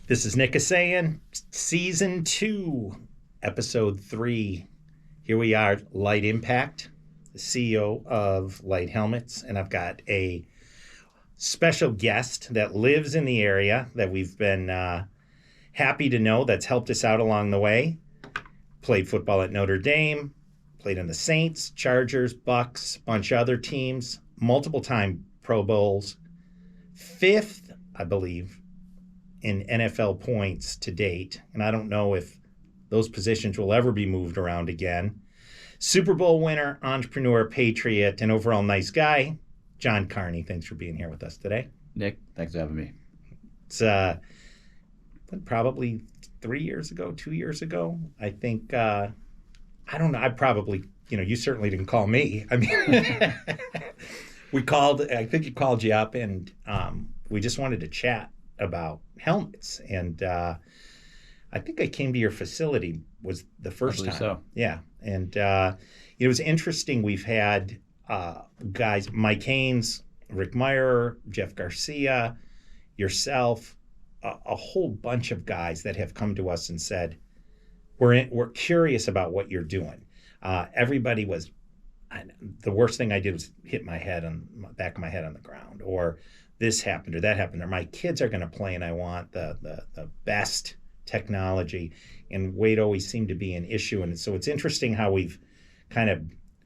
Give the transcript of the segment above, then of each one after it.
This is Nick Asayan, Season 2, Episode 3. Here we are, Light Impact, the CEO of Light Helmets, and I've got a special guest that lives in the area that we've been happy to know that's helped us out along the way. Played football at Notre Dame, played in the Saints, Chargers, Bucks, bunch of other teams, multiple-time Pro Bowls, fifth, I believe, in NFL points to date, and I don't know if those positions will ever be moved around again. Super Bowl winner, entrepreneur, patriot, and overall nice guy, John Carney. Thanks for being here with us today. Nick, thanks for having me. It's probably 3 years ago, 2 years ago. I think, I don't know, I probably, you certainly didn't call me. I mean, I think he called you up, and we just wanted to chat about helmets, and I think I came to your facility was the first time. So. Yeah, and it was interesting. We've had guys, Mike Haynes, Rick Meyer, Jeff Garcia, yourself, a whole bunch of guys that have come to us and said, we're curious about what you're doing. Everybody was, the worst thing I did was hit my head on the back of my head on the ground, or this happened or that happened, or my kids are going to play and I want the best technology, and weight always seemed to be an issue. And so it's interesting how we've kind of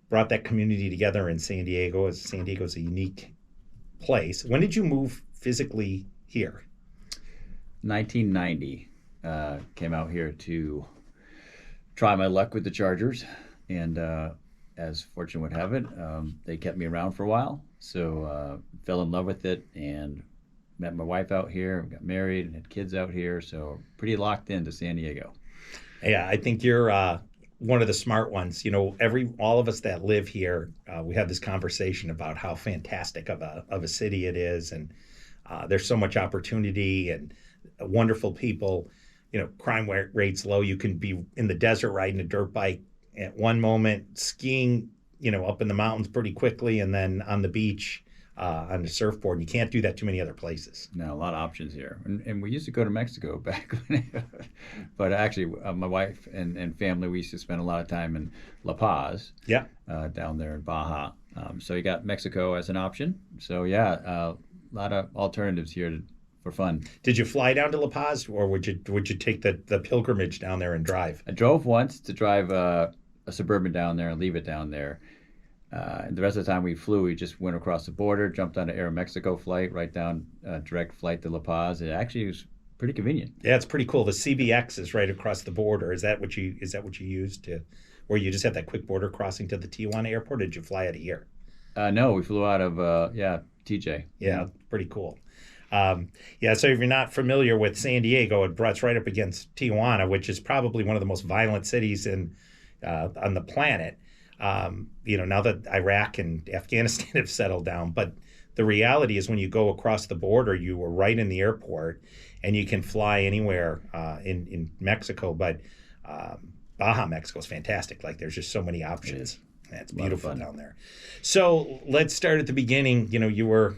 brought that community together in San Diego. San Diego's a unique place. When did you move physically here? 1990. Came out here to try my luck with the Chargers, and as fortune would have it, they kept me around for a while. So fell in love with it and met my wife out here, got married and had kids out here. So pretty locked into San Diego. Yeah, I think you're one of the smart ones. All of us that live here, we have this conversation about how fantastic of a city it is, and there's so much opportunity and wonderful people. Crime rate's low. You can be in the desert riding a dirt bike at one moment, skiing, up in the mountains pretty quickly, and then on the beach on the surfboard. You can't do that too many other places. No, a lot of options here. And we used to go to Mexico back when, but actually my wife and family, we used to spend a lot of time in La Paz, down there in Baja. So you got Mexico as an option. So yeah, a lot of alternatives here for fun. Did you fly down to La Paz, or would you take the pilgrimage down there and drive? I drove once to drive a Suburban down there and leave it down there. And the rest of the time we flew, we just went across the border, jumped on an Aeromexico flight, right down direct flight to La Paz. It actually was pretty convenient. Yeah, it's pretty cool. The CBX is right across the border. Is that what you used to, where you just have that quick border crossing to the Tijuana airport? Or did you fly out of here? No, we flew out of TJ. Yeah, pretty cool. So if you're not familiar with San Diego, it butts right up against Tijuana, which is probably one of the most violent cities on the planet. Now that Iraq and Afghanistan have settled down, but the reality is when you go across the border, you are right in the airport, and you can fly anywhere in Mexico. But Baja, Mexico is fantastic. Like, there's just so many options. It's beautiful down there. So let's start at the beginning. You were.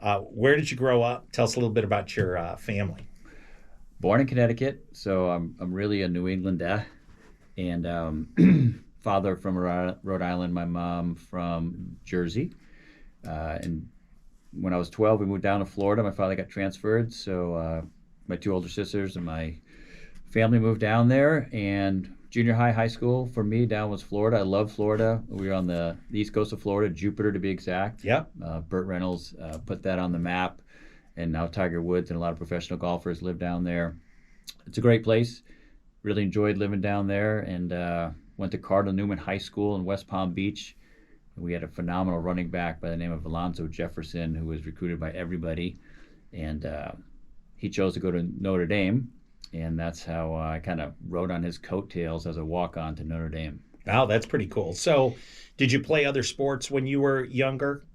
Where did you grow up? Tell us a little bit about your family. Born in Connecticut, so I'm really a New Englander, and father from Rhode Island, my mom from Jersey. And when I was 12, we moved down to Florida. My father got transferred, so my two older sisters and my family moved down there. And junior high school for me down was Florida. I love Florida. We were on the east coast of Florida, Jupiter to be exact. Yeah. Burt Reynolds put that on the map, and now Tiger Woods and a lot of professional golfers live down there. It's a great place. Really enjoyed living down there, and went to Cardinal Newman High School in West Palm Beach. We had a phenomenal running back by the name of Alonzo Jefferson, who was recruited by everybody, and he chose to go to Notre Dame. And that's how I kind of rode on his coattails as a walk-on to Notre Dame. Wow, that's pretty cool. So did you play other sports when you were younger?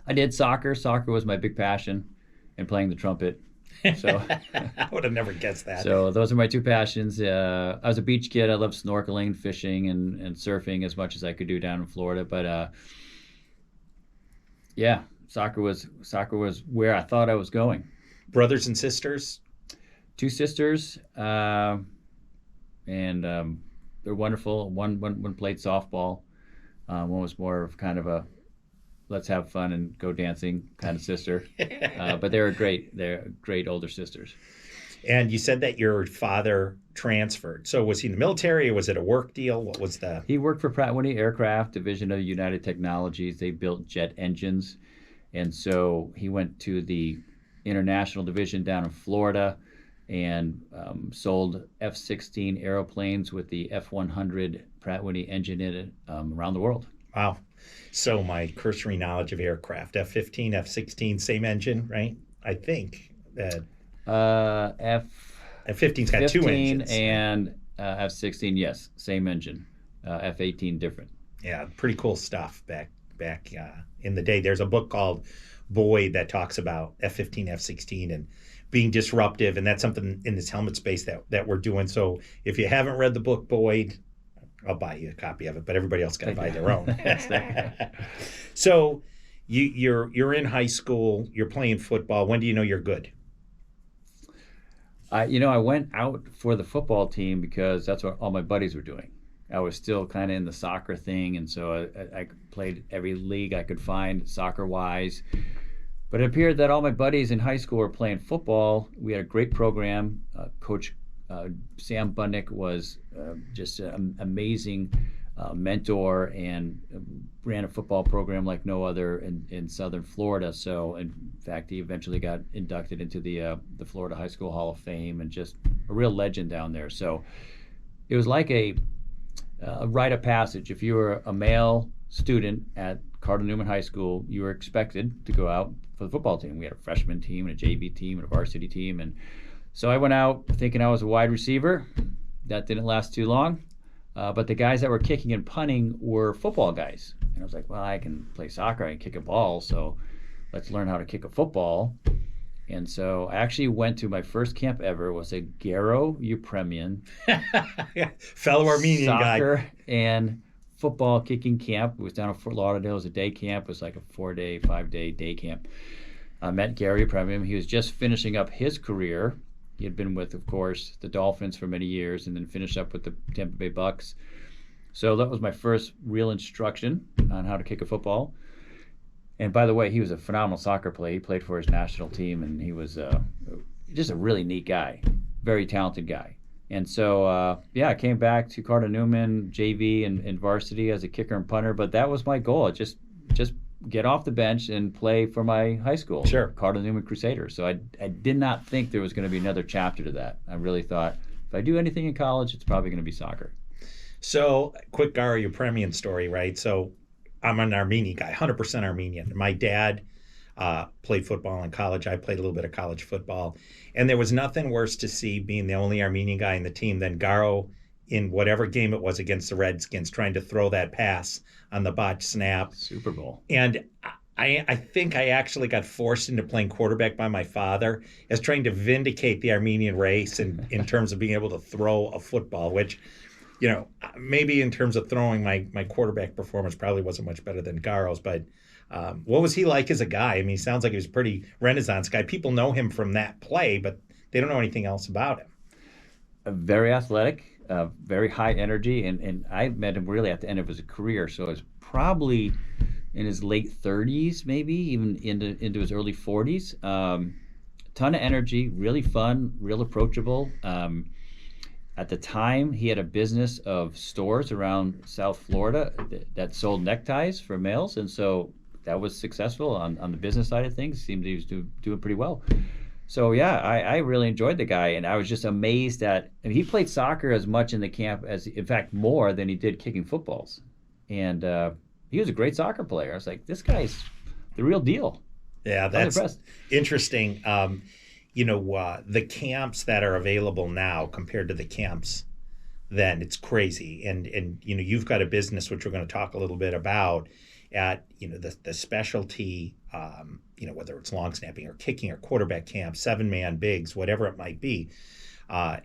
I did soccer. Soccer was my big passion, and playing the trumpet. So I would have never guessed that. So those are my two passions. I was a beach kid. I loved snorkeling, fishing, and surfing as much as I could do down in Florida. But soccer was where I thought I was going. Brothers and sisters? two sisters, and they're wonderful. One played softball. One was more of kind of a let's have fun and go dancing kind of sister. But they're great older sisters. And you said that your father transferred. So was he in the military or was it a work deal? What was the... He worked for Pratt & Whitney Aircraft, division of United Technologies. They built jet engines. And so he went to the international division down in Florida and sold F-16 airplanes with the F-100 Pratt & Whitney engine in it around the world. Wow. So my cursory knowledge of aircraft, F-15, F-16, same engine, right? I think that... F-15's got two engines. And F-16, yes, same engine. F-18, different. Yeah, pretty cool stuff back in the day. There's a book called Boyd that talks about F-15, F-16, and being disruptive, and that's something in this helmet space that we're doing. So if you haven't read the book Boyd, I'll buy you a copy of it, but everybody else got to buy their own. So you're in high school, you're playing football. When do you know you're good? I went out for the football team because that's what all my buddies were doing. I was still kind of in the soccer thing, and so I played every league I could find soccer-wise. But it appeared that all my buddies in high school were playing football. We had a great program. Coach Sam Bunnick was just an amazing mentor and ran a football program like no other in Southern Florida. So, in fact, he eventually got inducted into the Florida High School Hall of Fame and just a real legend down there. So it was like a rite of passage. If you were a male student at Cardinal Newman High School, you were expected to go out for the football team. We had a freshman team and a JV team and a varsity team. And so I went out thinking I was a wide receiver. That didn't last too long. But the guys that were kicking and punting were football guys. And I was like, well, I can play soccer, I can kick a ball, so let's learn how to kick a football. And so I actually went to my first camp ever. It was a Garo Upremian fellow Armenian soccer guy. And football kicking camp. It was down in Fort Lauderdale. It was a day camp. It was like a 5-day day camp. I met Gary Upremian. He was just finishing up his career. He had been with, of course, the Dolphins for many years and then finished up with the Tampa Bay Bucks. So that was my first real instruction on how to kick a football. And by the way, he was a phenomenal soccer player. He played for his national team, and he was just a really neat guy, very talented guy. And so, I came back to Cardinal Newman, JV, and varsity as a kicker and punter. But that was my goal, just get off the bench and play for my high school, sure. Cardinal Newman Crusaders. So I did not think there was going to be another chapter to that. I really thought if I do anything in college, it's probably going to be soccer. So, quick Garo Upremian story, right? So I'm an Armenian guy, 100% Armenian. My dad played football in college. I played a little bit of college football. And there was nothing worse to see being the only Armenian guy in the team than Garo in whatever game it was against the Redskins trying to throw that pass on the botched snap. Super Bowl. And I think I actually got forced into playing quarterback by my father as trying to vindicate the Armenian race in terms of being able to throw a football, which, maybe in terms of throwing, my quarterback performance probably wasn't much better than Garo's. But what was he like as a guy? I mean, he sounds like he was a pretty Renaissance guy. People know him from that play, but they don't know anything else about him. Very athletic. Very high energy, and I met him really at the end of his career, so it was probably in his late 30s, maybe even into his early 40s. Ton of energy, really fun, real approachable. At the time, he had a business of stores around South Florida that sold neckties for males, and so that was successful on the business side of things. Seemed he was doing pretty well. So, I really enjoyed the guy, and I was just amazed he played soccer as much in the camp as, in fact, more than he did kicking footballs. And he was a great soccer player. I was like, this guy's the real deal. Yeah, that's interesting. The camps that are available now compared to the camps then, it's crazy. And you've got a business, which we're going to talk a little bit about, at the specialty, whether it's long snapping or kicking or quarterback camp, 7-man bigs, whatever it might be.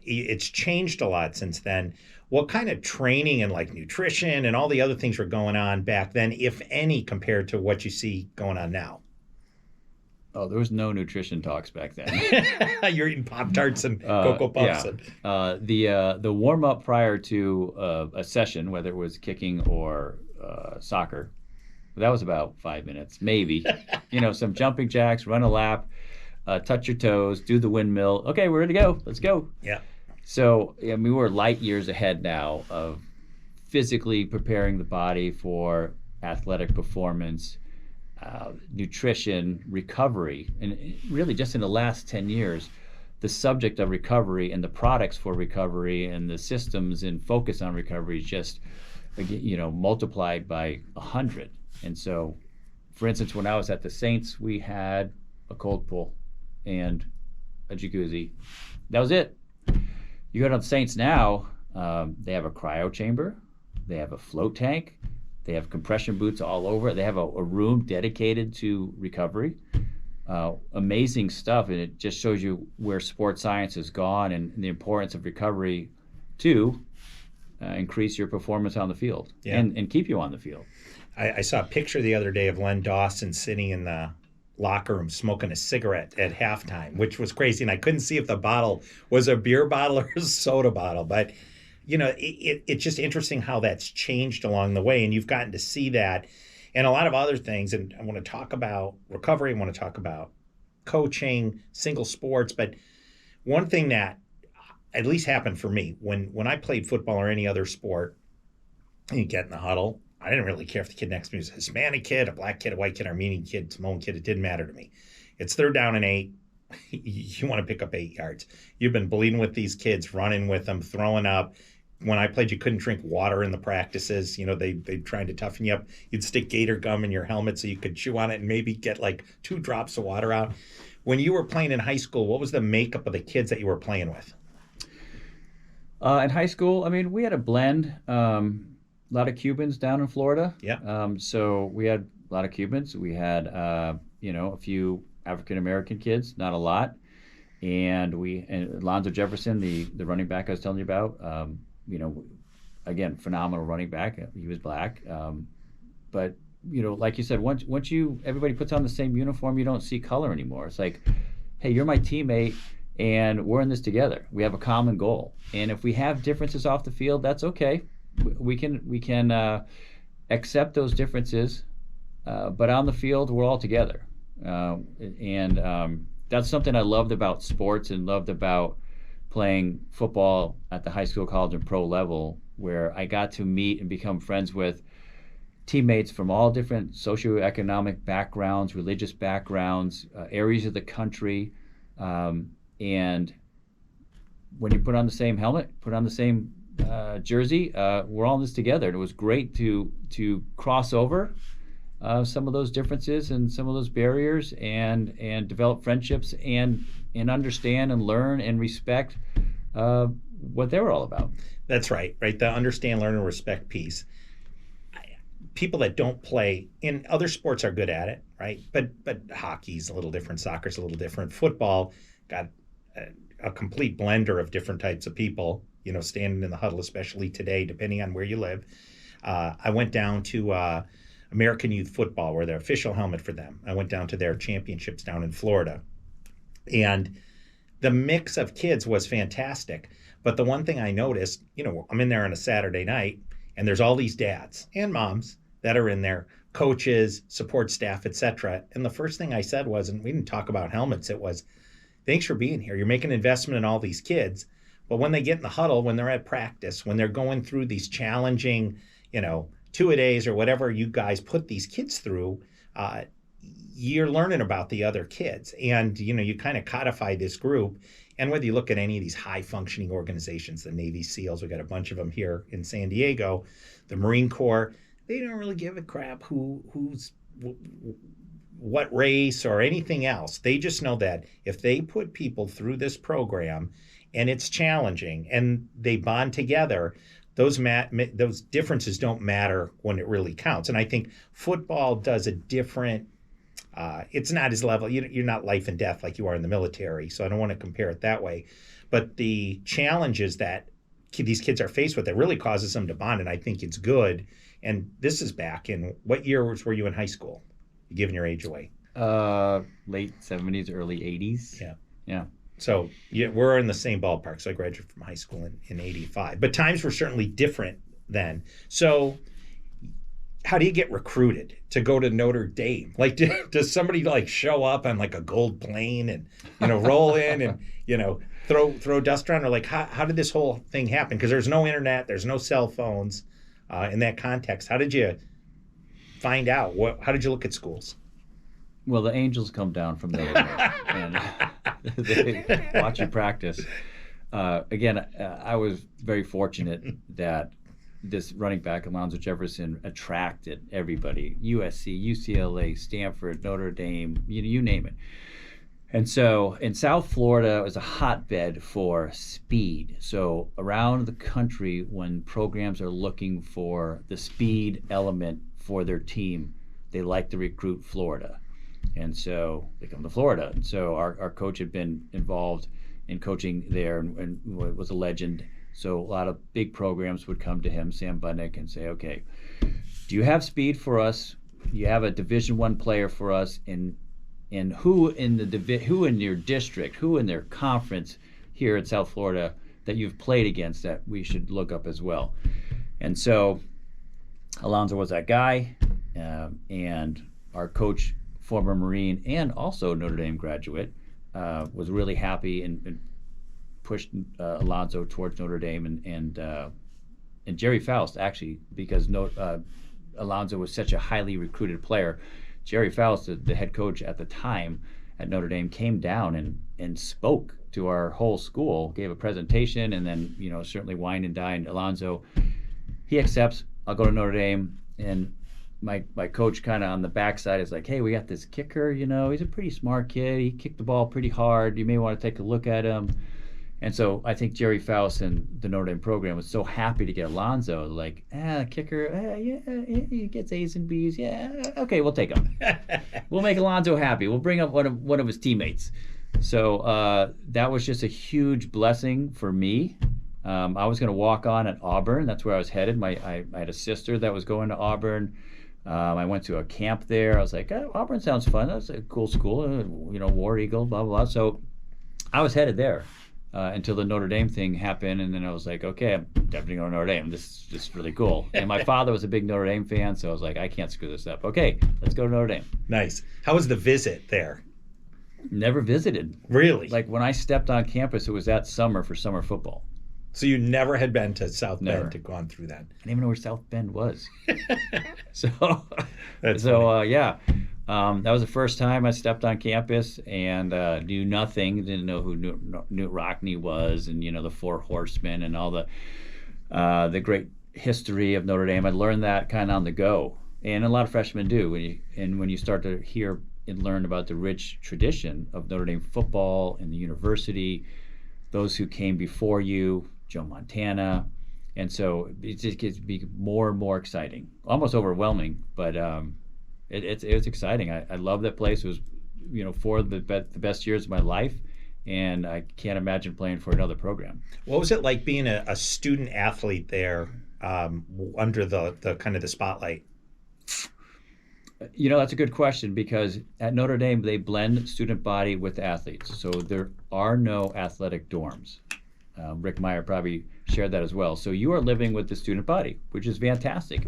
It's changed a lot since then. What kind of training and like nutrition and all the other things were going on back then, if any, compared to what you see going on now? Oh, there was no nutrition talks back then. You're eating Pop-Tarts and Cocoa Puffs. Yeah. The warm up prior to a session, whether it was kicking or soccer, that was about 5 minutes, maybe. Some jumping jacks, run a lap, touch your toes, do the windmill. Okay, we're ready to go. Let's go. Yeah. So, we're light years ahead now of physically preparing the body for athletic performance, nutrition, recovery. And really, just in the last 10 years, the subject of recovery and the products for recovery and the systems and focus on recovery just, multiplied by 100. And so, for instance, when I was at the Saints, we had a cold pool and a jacuzzi. That was it. You go to the Saints now, they have a cryo chamber, they have a float tank, they have compression boots all over. They have a room dedicated to recovery. Amazing stuff, and it just shows you where sports science has gone and the importance of recovery to increase your performance on the field and keep you on the field. I saw a picture the other day of Len Dawson sitting in the locker room smoking a cigarette at halftime, which was crazy. And I couldn't see if the bottle was a beer bottle or a soda bottle. But, it's just interesting how that's changed along the way. And you've gotten to see that and a lot of other things. And I want to talk about recovery. I want to talk about coaching, single sports. But one thing that at least happened for me when I played football or any other sport, you get in the huddle. I didn't really care if the kid next to me was a Hispanic kid, a black kid, a white kid, Armenian kid, Samoan kid. It didn't matter to me. It's 3rd down and 8. You want to pick up 8 yards. You've been bleeding with these kids, running with them, throwing up. When I played, you couldn't drink water in the practices. They tried to toughen you up. You'd stick gator gum in your helmet so you could chew on it and maybe get like 2 drops of water out. When you were playing in high school, what was the makeup of the kids that you were playing with? In high school, we had a blend. A lot of Cubans down in Florida. Yeah. So we had a lot of Cubans. We had, a few African-American kids, not a lot. And Alonzo Jefferson, the running back I was telling you about, again, phenomenal running back. He was black. But, like you said, once everybody puts on the same uniform, you don't see color anymore. It's like, hey, you're my teammate and we're in this together. We have a common goal. And if we have differences off the field, that's okay. We can accept those differences, but on the field we're all together, and that's something I loved about sports and loved about playing football at the high school, college, and pro level, where I got to meet and become friends with teammates from all different socioeconomic backgrounds, religious backgrounds, areas of the country, and when you put on the same helmet, put on the same jersey, we're all in this together, and it was great to cross over some of those differences and some of those barriers and develop friendships and understand and learn and respect what they were all about. That's right. The understand, learn, and respect piece. People that don't play in other sports are good at it, right? But hockey's a little different, soccer's a little different. Football got a complete blender of different types of people, standing in the huddle, especially today, depending on where you live. I went down to American Youth Football, where the official helmet for them. I went down to their championships down in Florida. And the mix of kids was fantastic. But the one thing I noticed, I'm in there on a Saturday night, and there's all these dads and moms that are in there, coaches, support staff, etc. And the first thing I said was, and we didn't talk about helmets, it was, thanks for being here. You're making an investment in all these kids. But when they get in the huddle, when they're at practice, when they're going through these challenging, 2-a-days or whatever you guys put these kids through, you're learning about the other kids. And, you kind of codify this group. And whether you look at any of these high-functioning organizations, the Navy SEALs, we got a bunch of them here in San Diego, the Marine Corps, they don't really give a crap who's what race or anything else. They just know that if they put people through this program and it's challenging and they bond together, those differences don't matter when it really counts. And I think football does a different, it's not as level, you're not life and death like you are in the military, so I don't want to compare it that way. But the challenges that these kids are faced with, it really causes them to bond, and I think it's good. And this is back in, what years were you in high school? You're giving your age away. Late 70s, early 80s. Yeah. Yeah. So yeah, we're in the same ballpark. So I graduated from high school in 85. But times were certainly different then. So how do you get recruited to go to Notre Dame? Like, does somebody like show up on like a gold plane and, roll in and, throw dust around? Or like, how did this whole thing happen? Because there's no internet, there's no cell phones in that context. How did you find out? How did you look at schools? Well, the angels come down from Notre Dame and they watch you practice. Again, I was very fortunate that this running back, Alonzo Jefferson, attracted everybody. USC, UCLA, Stanford, Notre Dame, you name it. And so in South Florida, it was a hotbed for speed. So around the country, when programs are looking for the speed element for their team, they like to recruit Florida. And so they come to Florida. And so our coach had been involved in coaching there and was a legend. So a lot of big programs would come to him, Sam Budnick, and say, okay, do you have speed for us? You have a Division I player for us, and who in your district, who in their conference here in South Florida that you've played against that we should look up as well. And so Alonzo was that guy, and our coach, former Marine and also Notre Dame graduate, was really happy and pushed Alonzo towards Notre Dame and Jerry Faust, actually, because Alonzo was such a highly recruited player. Jerry Faust, the head coach at the time at Notre Dame, came down and spoke to our whole school, gave a presentation, and then certainly wined and dined Alonzo. He accepts. I'll go to Notre Dame, and my coach kind of on the backside is like, hey, we got this kicker. He's a pretty smart kid. He kicked the ball pretty hard. You may want to take a look at him. And so I think Jerry Faust and the Notre Dame program was so happy to get Alonzo, like, kicker, yeah, he gets A's and B's. Yeah, okay, we'll take him. We'll make Alonzo happy. We'll bring up one of his teammates. So that was just a huge blessing for me. I was going to walk on at Auburn. That's where I was headed. I had a sister that was going to Auburn. I went to a camp there. I was like, Auburn sounds fun. That's a cool school. War Eagle, blah, blah, blah. So I was headed there. Until the Notre Dame thing happened, and then I was like, okay, I'm definitely going to Notre Dame. This is just really cool. And my father was a big Notre Dame fan, so I was like, I can't screw this up. Okay, let's go to Notre Dame. Nice. How was the visit there? Never visited. Really? Like when I stepped on campus, it was that summer for summer football. So you never had been to South Bend to gone through that? I didn't even know where South Bend was. Yeah. That was the first time I stepped on campus and knew nothing. Didn't know who Newt Rockne was, and the Four Horsemen and all the great history of Notre Dame. I learned that kind of on the go, and a lot of freshmen do. When you start to hear and learn about the rich tradition of Notre Dame football and the university, those who came before you, Joe Montana, and so it just gets to be more and more exciting, almost overwhelming, but. It was exciting. I love that place. It was, for the best years of my life, and I can't imagine playing for another program. What was it like being a student athlete there under the kind of the spotlight? That's a good question, because at Notre Dame, they blend student body with athletes. So there are no athletic dorms. Rick Meyer probably shared that as well. So you are living with the student body, which is fantastic.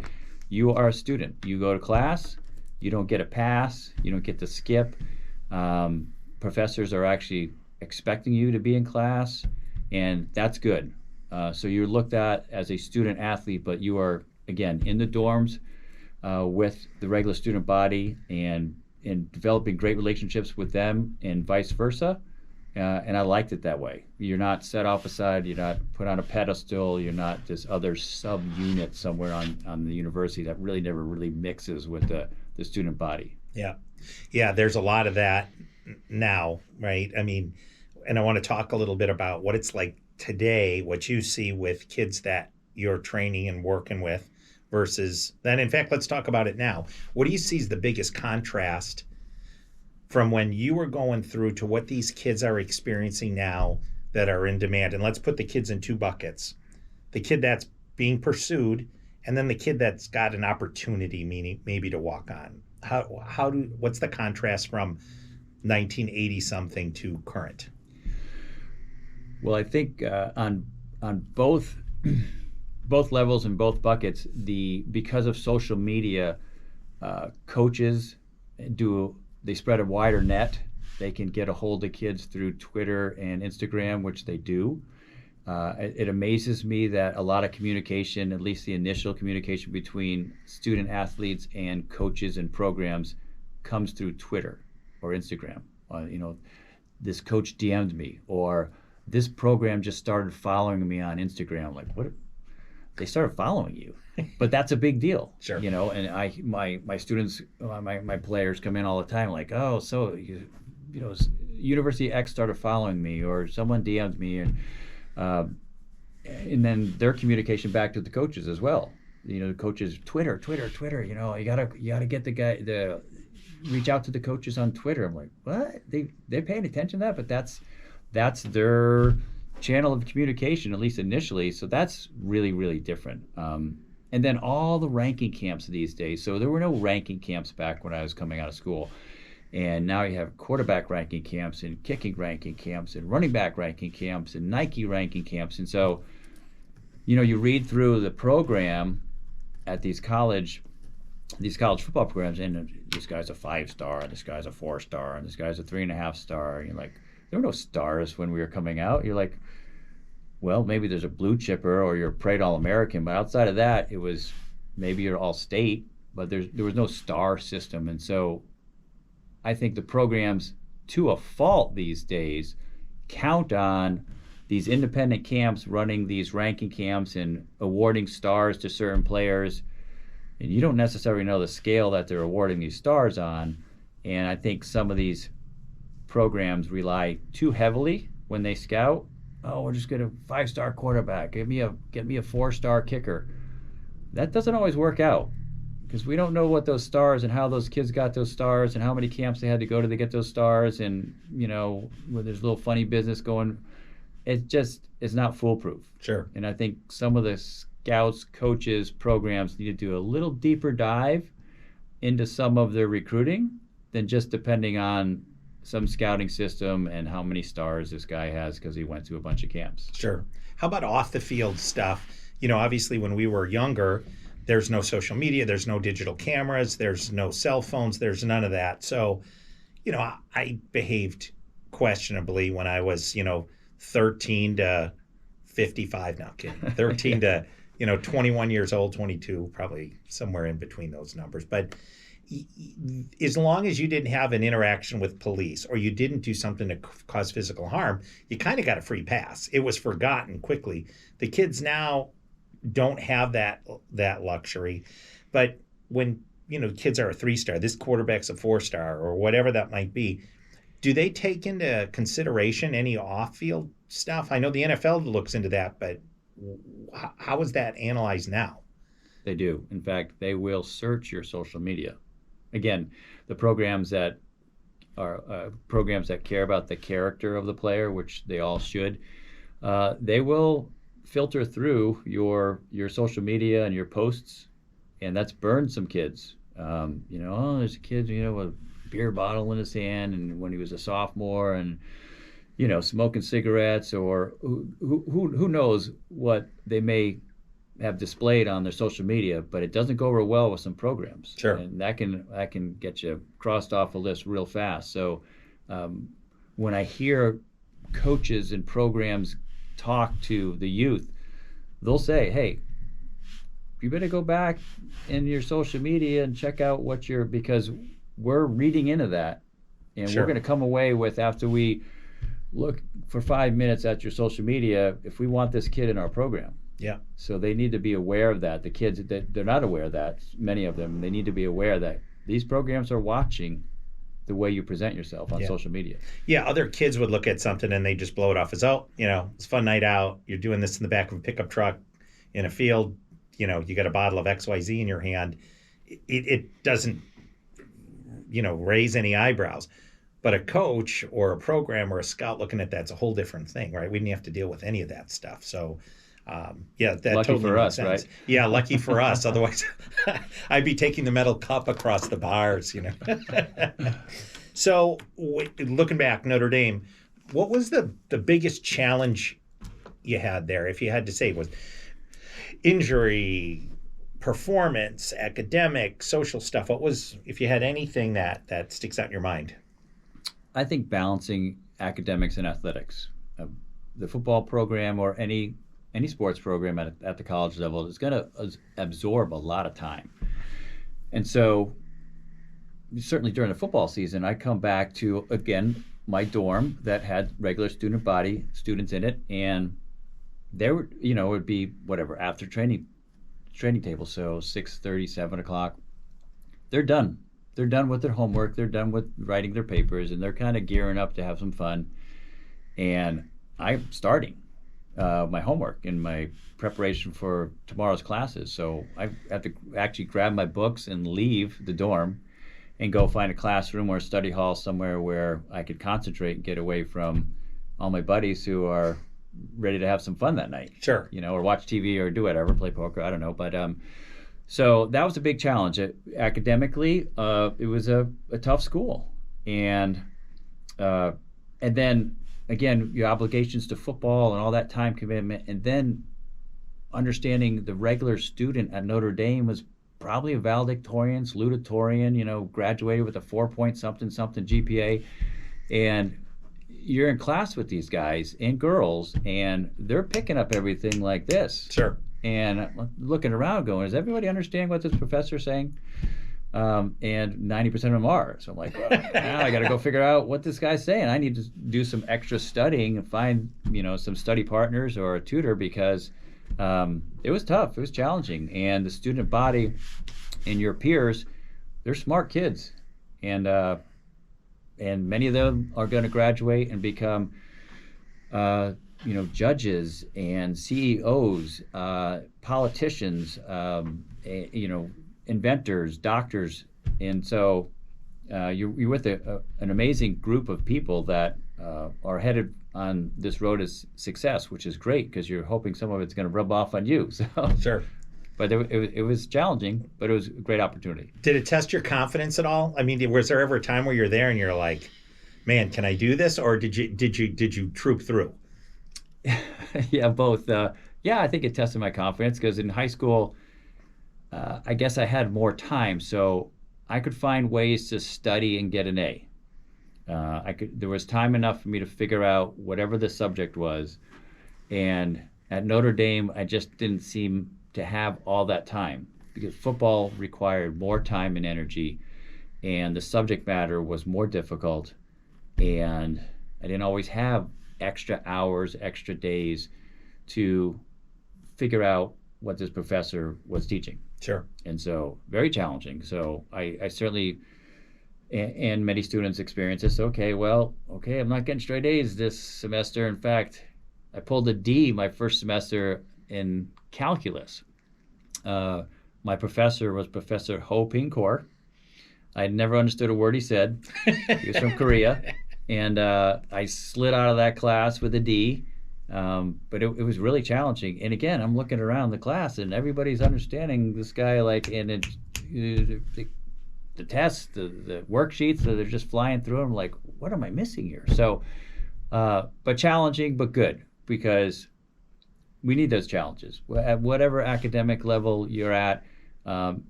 You are a student. You go to class. You don't get a pass. You don't get to skip. Professors are actually expecting you to be in class, and that's good. So you're looked at as a student athlete, but you are, again, in the dorms with the regular student body and developing great relationships with them and vice versa. And I liked it that way. You're not set off aside. You're not put on a pedestal. You're not this other sub-unit somewhere on the university that really never really mixes with the student body. Yeah, there's a lot of that now, right? I mean, and I want to talk a little bit about what it's like today, what you see with kids that you're training and working with versus then. In fact, let's talk about it now. What do you see as the biggest contrast from when you were going through to what these kids are experiencing now that are in demand? And let's put the kids in two buckets. The kid that's being pursued, and then the kid that's got an opportunity, meaning maybe to walk on. What's the contrast from 1980 something to current? Well, I think on both levels and both buckets, because of social media, coaches they spread a wider net. They can get a hold of kids through Twitter and Instagram, which they do. It amazes me that a lot of communication, at least the initial communication between student athletes and coaches and programs, comes through Twitter or Instagram. This coach DM'd me, or this program just started following me on Instagram. Like, what? They started following you, but that's a big deal. Sure. And my students, my players come in all the time, like, oh, so University X started following me, or someone DM'd me, and then their communication back to the coaches as well. The coaches, Twitter. You gotta get reach out to the coaches on Twitter. I'm like, what? They're paying attention to that, but that's their channel of communication, at least initially. So that's really, really different. And then all the ranking camps these days. So there were no ranking camps back when I was coming out of school. And now you have quarterback ranking camps and kicking ranking camps and running back ranking camps and Nike ranking camps. And so, you read through the program at these college football programs, and this guy's a 5-star, and this guy's a 4-star, and this guy's a 3.5-star. And you're like, there were no stars when we were coming out. You're like, well, maybe there's a blue chipper or you're a parade All-American, but outside of that, it was maybe you're All-State, but there was no star system. And so I think the programs, to a fault these days, count on these independent camps running these ranking camps and awarding stars to certain players, and you don't necessarily know the scale that they're awarding these stars on. And I think some of these programs rely too heavily when they scout. Oh, we're just gonna 5-star quarterback. Get me a 4-star kicker. That doesn't always work out, because we don't know what those stars and how those kids got those stars and how many camps they had to go to get those stars, and where there's a little funny business going. It's not foolproof. Sure. And I think some of the scouts, coaches, programs need to do a little deeper dive into some of their recruiting than just depending on some scouting system and how many stars this guy has because he went to a bunch of camps. Sure. How about off the field stuff? Obviously when we were younger, there's no social media, there's no digital cameras, there's no cell phones, there's none of that. So, I behaved questionably when I was, 13 to 55, not kidding, 13 to, 21 years old, 22, probably somewhere in between those numbers. But as long as you didn't have an interaction with police or you didn't do something to cause physical harm, you kind of got a free pass. It was forgotten quickly. The kids now don't have that luxury. But when, kids are a 3-star, this quarterback's a 4-star or whatever that might be, do they take into consideration any off-field stuff? I know the NFL looks into that, but how is that analyzed now? They do. In fact, they will search your social media. Again, the programs that are programs that care about the character of the player, which they all should, they will filter through your social media and your posts, and that's burned some kids. There's a kid, with a beer bottle in his hand, and when he was a sophomore, and smoking cigarettes, or who knows what they may have displayed on their social media, but it doesn't go real well with some programs. Sure. And that can get you crossed off a list real fast. So when I hear coaches and programs talk to the youth, they'll say, hey, you better go back in your social media and check out because we're reading into that, and Sure. we're going to come away with, after we look for 5 minutes at your social media, if we want this kid in our program. Yeah. So they need to be aware of that. The kids, they're not aware of that, many of them. They need to be aware that these programs are watching the way you present yourself on social media. Yeah, other kids would look at something and they just blow it off as, it's a fun night out. You're doing this in the back of a pickup truck in a field. You got a bottle of XYZ in your hand. It doesn't, raise any eyebrows. But a coach or a program or a scout looking at that's a whole different thing, right? We didn't have to deal with any of that stuff. So Yeah, that Lucky totally for makes us, sense. right? Yeah, lucky for us. Otherwise, I'd be taking the metal cup across the bars, you know. So, looking back, Notre Dame, what was the biggest challenge you had there? If you had to say, was injury, performance, academic, social stuff? What was, if you had anything that sticks out in your mind? I think balancing academics and athletics, the football program or any sports program at the college level is going to absorb a lot of time. And so, certainly during the football season, I come back to, again, my dorm that had regular student body students in it. And there would, it would be whatever after training table. So 6:30, 7 o'clock, they're done. They're done with their homework. They're done with writing their papers, and they're kind of gearing up to have some fun. And I'm starting my homework and my preparation for tomorrow's classes. So I have to actually grab my books and leave the dorm and go find a classroom or a study hall somewhere where I could concentrate and get away from all my buddies who are ready to have some fun that night. Sure. Or watch TV or do whatever, play poker, I don't know. But so that was a big challenge. Academically, it was a tough school. And then, again, your obligations to football and all that time commitment, and then understanding the regular student at Notre Dame was probably a valedictorian, salutatorian, graduated with a 4 point something GPA. And you're in class with these guys and girls, and they're picking up everything like this. Sure. And looking around going, does everybody understand what this professor's saying? And 90% of them are. So I'm like, well, now I got to go figure out what this guy's saying. I need to do some extra studying and find, some study partners or a tutor, because it was tough. It was challenging. And the student body and your peers, they're smart kids. And many of them are going to graduate and become, judges and CEOs, politicians, inventors, doctors. And so you're with an amazing group of people that are headed on this road of success, which is great because you're hoping some of it's going to rub off on you. So, sure. But it was challenging, but it was a great opportunity. Did it test your confidence at all? I mean, was there ever a time where you're there and you're like, man, can I do this? Or did you troop through? Yeah, both. I think it tested my confidence because in high school, I guess I had more time, so I could find ways to study and get an A. There was time enough for me to figure out whatever the subject was, and at Notre Dame, I just didn't seem to have all that time because football required more time and energy, and the subject matter was more difficult, and I didn't always have extra hours, extra days to figure out what this professor was teaching. Sure. And so very challenging. So I certainly, and many students experience this. Okay, I'm not getting straight A's this semester. In fact, I pulled a D my first semester in calculus. My professor was Professor Ho Ping-kor. I had never understood a word he said. He was from Korea. And I slid out of that class with a D. But it was really challenging. And again, I'm looking around the class and everybody's understanding this guy, the tests, the worksheets, they're just flying through them. Like, what am I missing here? So, but challenging, but good, because we need those challenges. At whatever academic level you're at,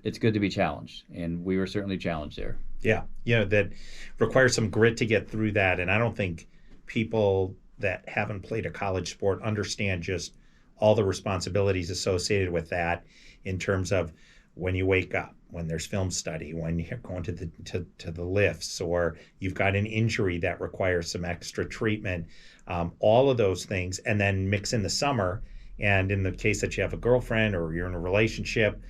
it's good to be challenged. And we were certainly challenged there. Yeah. That requires some grit to get through that. And I don't think people that haven't played a college sport understand just all the responsibilities associated with that in terms of when you wake up, when there's film study, when you're going to the lifts, or you've got an injury that requires some extra treatment, all of those things, and then mix in the summer. And in the case that you have a girlfriend or you're in a relationship,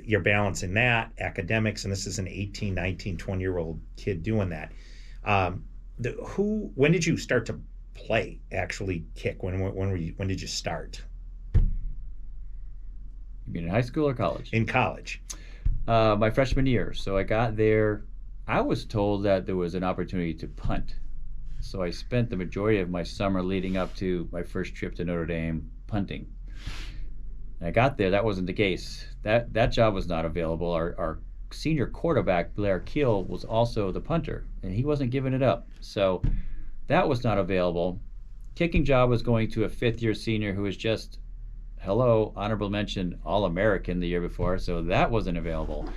you're balancing that, academics, and this is an 18, 19, 20-year-old kid doing that. When did you start to play, actually kick? When did you start? You mean in high school or college? In college. My freshman year. So I got there. I was told that there was an opportunity to punt. So I spent the majority of my summer leading up to my first trip to Notre Dame punting. And I got there, that wasn't the case. That job was not available. Our senior quarterback, Blair Keel, was also the punter, and he wasn't giving it up. So that was not available. Kicking job was going to a fifth-year senior who was just, hello, honorable mention, All-American the year before, so that wasn't available.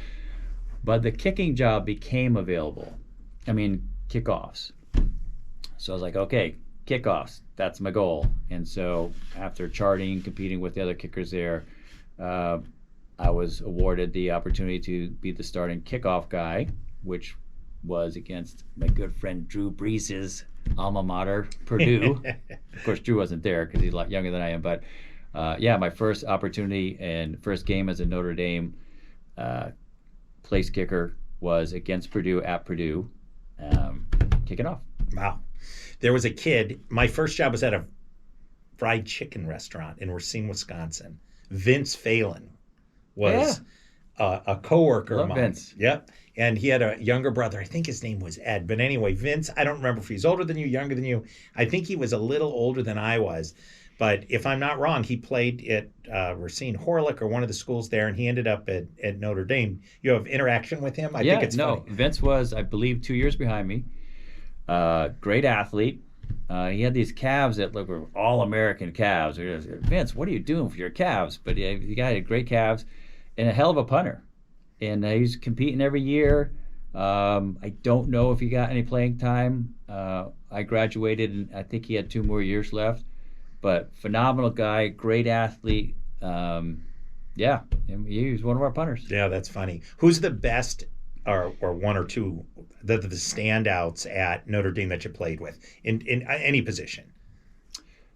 But the kicking job became available. I mean, kickoffs. So I was like, okay, kickoffs, that's my goal. And so after charting, competing with the other kickers there, I was awarded the opportunity to be the starting kickoff guy, which was against my good friend Drew Brees' alma mater, Purdue. Of course, Drew wasn't there because he's a lot younger than I am. But yeah, my first opportunity and first game as a Notre Dame place kicker was against Purdue at Purdue, kicking off. Wow. There was a kid, my first job was at a fried chicken restaurant in Racine, Wisconsin. Vince Phelan was a coworker Love of mine. Vince. Yep. And he had a younger brother. I think his name was Ed. But anyway, Vince, I don't remember if he's older than you, younger than you. I think he was a little older than I was. But if I'm not wrong, he played at Racine Horlick or one of the schools there, and he ended up at Notre Dame. You have interaction with him? I think it's funny. Vince was, I believe, 2 years behind me. Great athlete. He had these calves that were all-American calves. Vince, what are you doing for your calves? But the guy had great calves and a hell of a punter. And he's competing every year. I don't know if he got any playing time. I graduated, and I think he had 2 more years left. But phenomenal guy, great athlete. Yeah, he was one of our punters. Yeah, that's funny. Who's the best or one or two the standouts at Notre Dame that you played with in any position?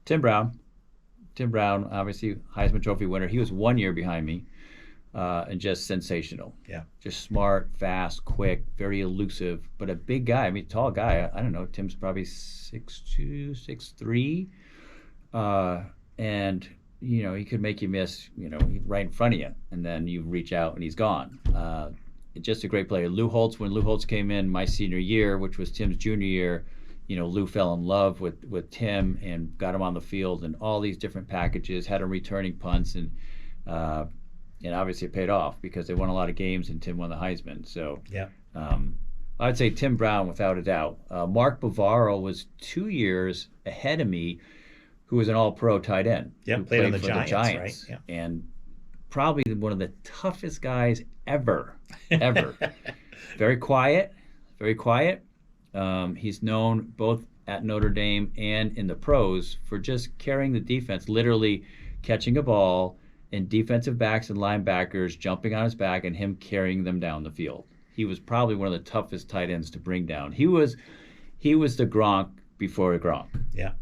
Tim Brown, obviously Heisman Trophy winner. He was 1 year behind me, and just sensational. Yeah, just smart, fast, quick, very elusive, but a big guy. I mean, tall guy. I don't know. Tim's probably 6'2", 6'3", and he could make you miss. Right in front of you, and then you reach out and he's gone. Just a great player. Lou Holtz, when Lou Holtz came in my senior year, which was Tim's junior year, Lou fell in love with Tim and got him on the field and all these different packages, had him returning punts, and obviously it paid off because they won a lot of games and Tim won the Heisman. So yeah, I'd say Tim Brown without a doubt. Mark Bavaro was 2 years ahead of me, who was an all-pro tight end. Yeah, played on the Giants, right? Yeah. And probably one of the toughest guys ever. Very quiet. He's known both at Notre Dame and in the pros for just carrying the defense, literally catching a ball and defensive backs and linebackers jumping on his back and him carrying them down the field. He was probably one of the toughest tight ends to bring down. He was the Gronk before Gronk. Yeah.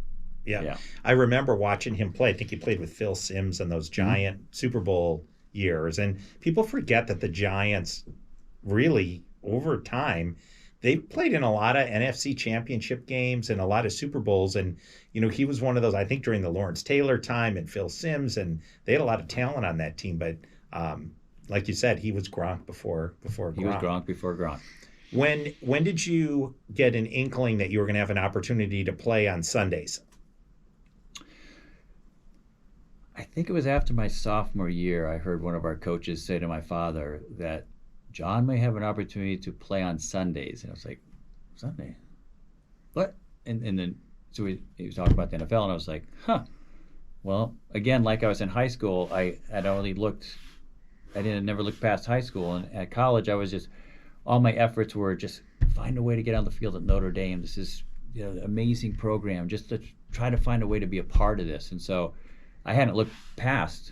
I remember watching him play. I think he played with Phil Simms in those Giant Super Bowl years. And people forget that the Giants really, over time, they played in a lot of NFC championship games and a lot of Super Bowls. And, he was one of those, I think, during the Lawrence Taylor time and Phil Simms. And they had a lot of talent on that team. But like you said, he was Gronk before Gronk. He was Gronk before Gronk. When did you get an inkling that you were going to have an opportunity to play on Sundays? I think it was after my sophomore year, I heard one of our coaches say to my father that John may have an opportunity to play on Sundays. And I was like, Sunday? What? And then, so he was talking about the NFL, and I was like, Well, again, like I was in high school, I never looked past high school. And at college, I was just, all my efforts were just find a way to get on the field at Notre Dame. This is an amazing program, just to try to find a way to be a part of this. And so I hadn't looked past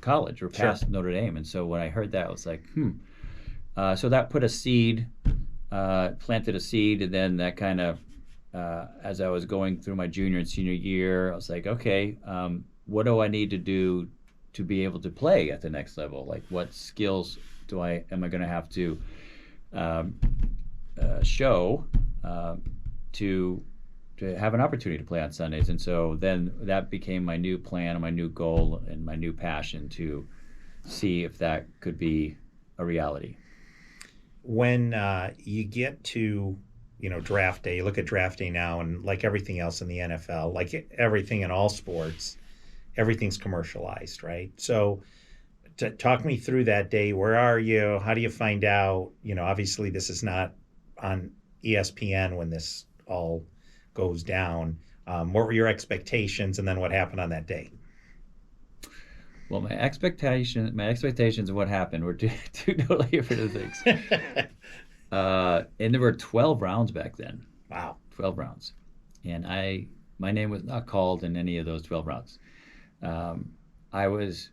college or past Notre Dame. And so when I heard that, I was like, So that put a seed, planted a seed. And then that kind of, as I was going through my junior and senior year, I was like, okay, what do I need to do to be able to play at the next level? Like, what skills am I going to have to show to have an opportunity to play on Sundays? And so then that became my new plan and my new goal and my new passion to see if that could be a reality. When you get to draft day, you look at draft day now, and like everything else in the NFL, like everything in all sports, everything's commercialized, right? So talk me through that day. Where are you? How do you find out? Obviously this is not on ESPN when this all goes down. What were your expectations, and then what happened on that day? Well, my expectations of what happened were two totally different things. And there were 12 rounds back then. Wow. 12 rounds. And my name was not called in any of those 12 rounds. I was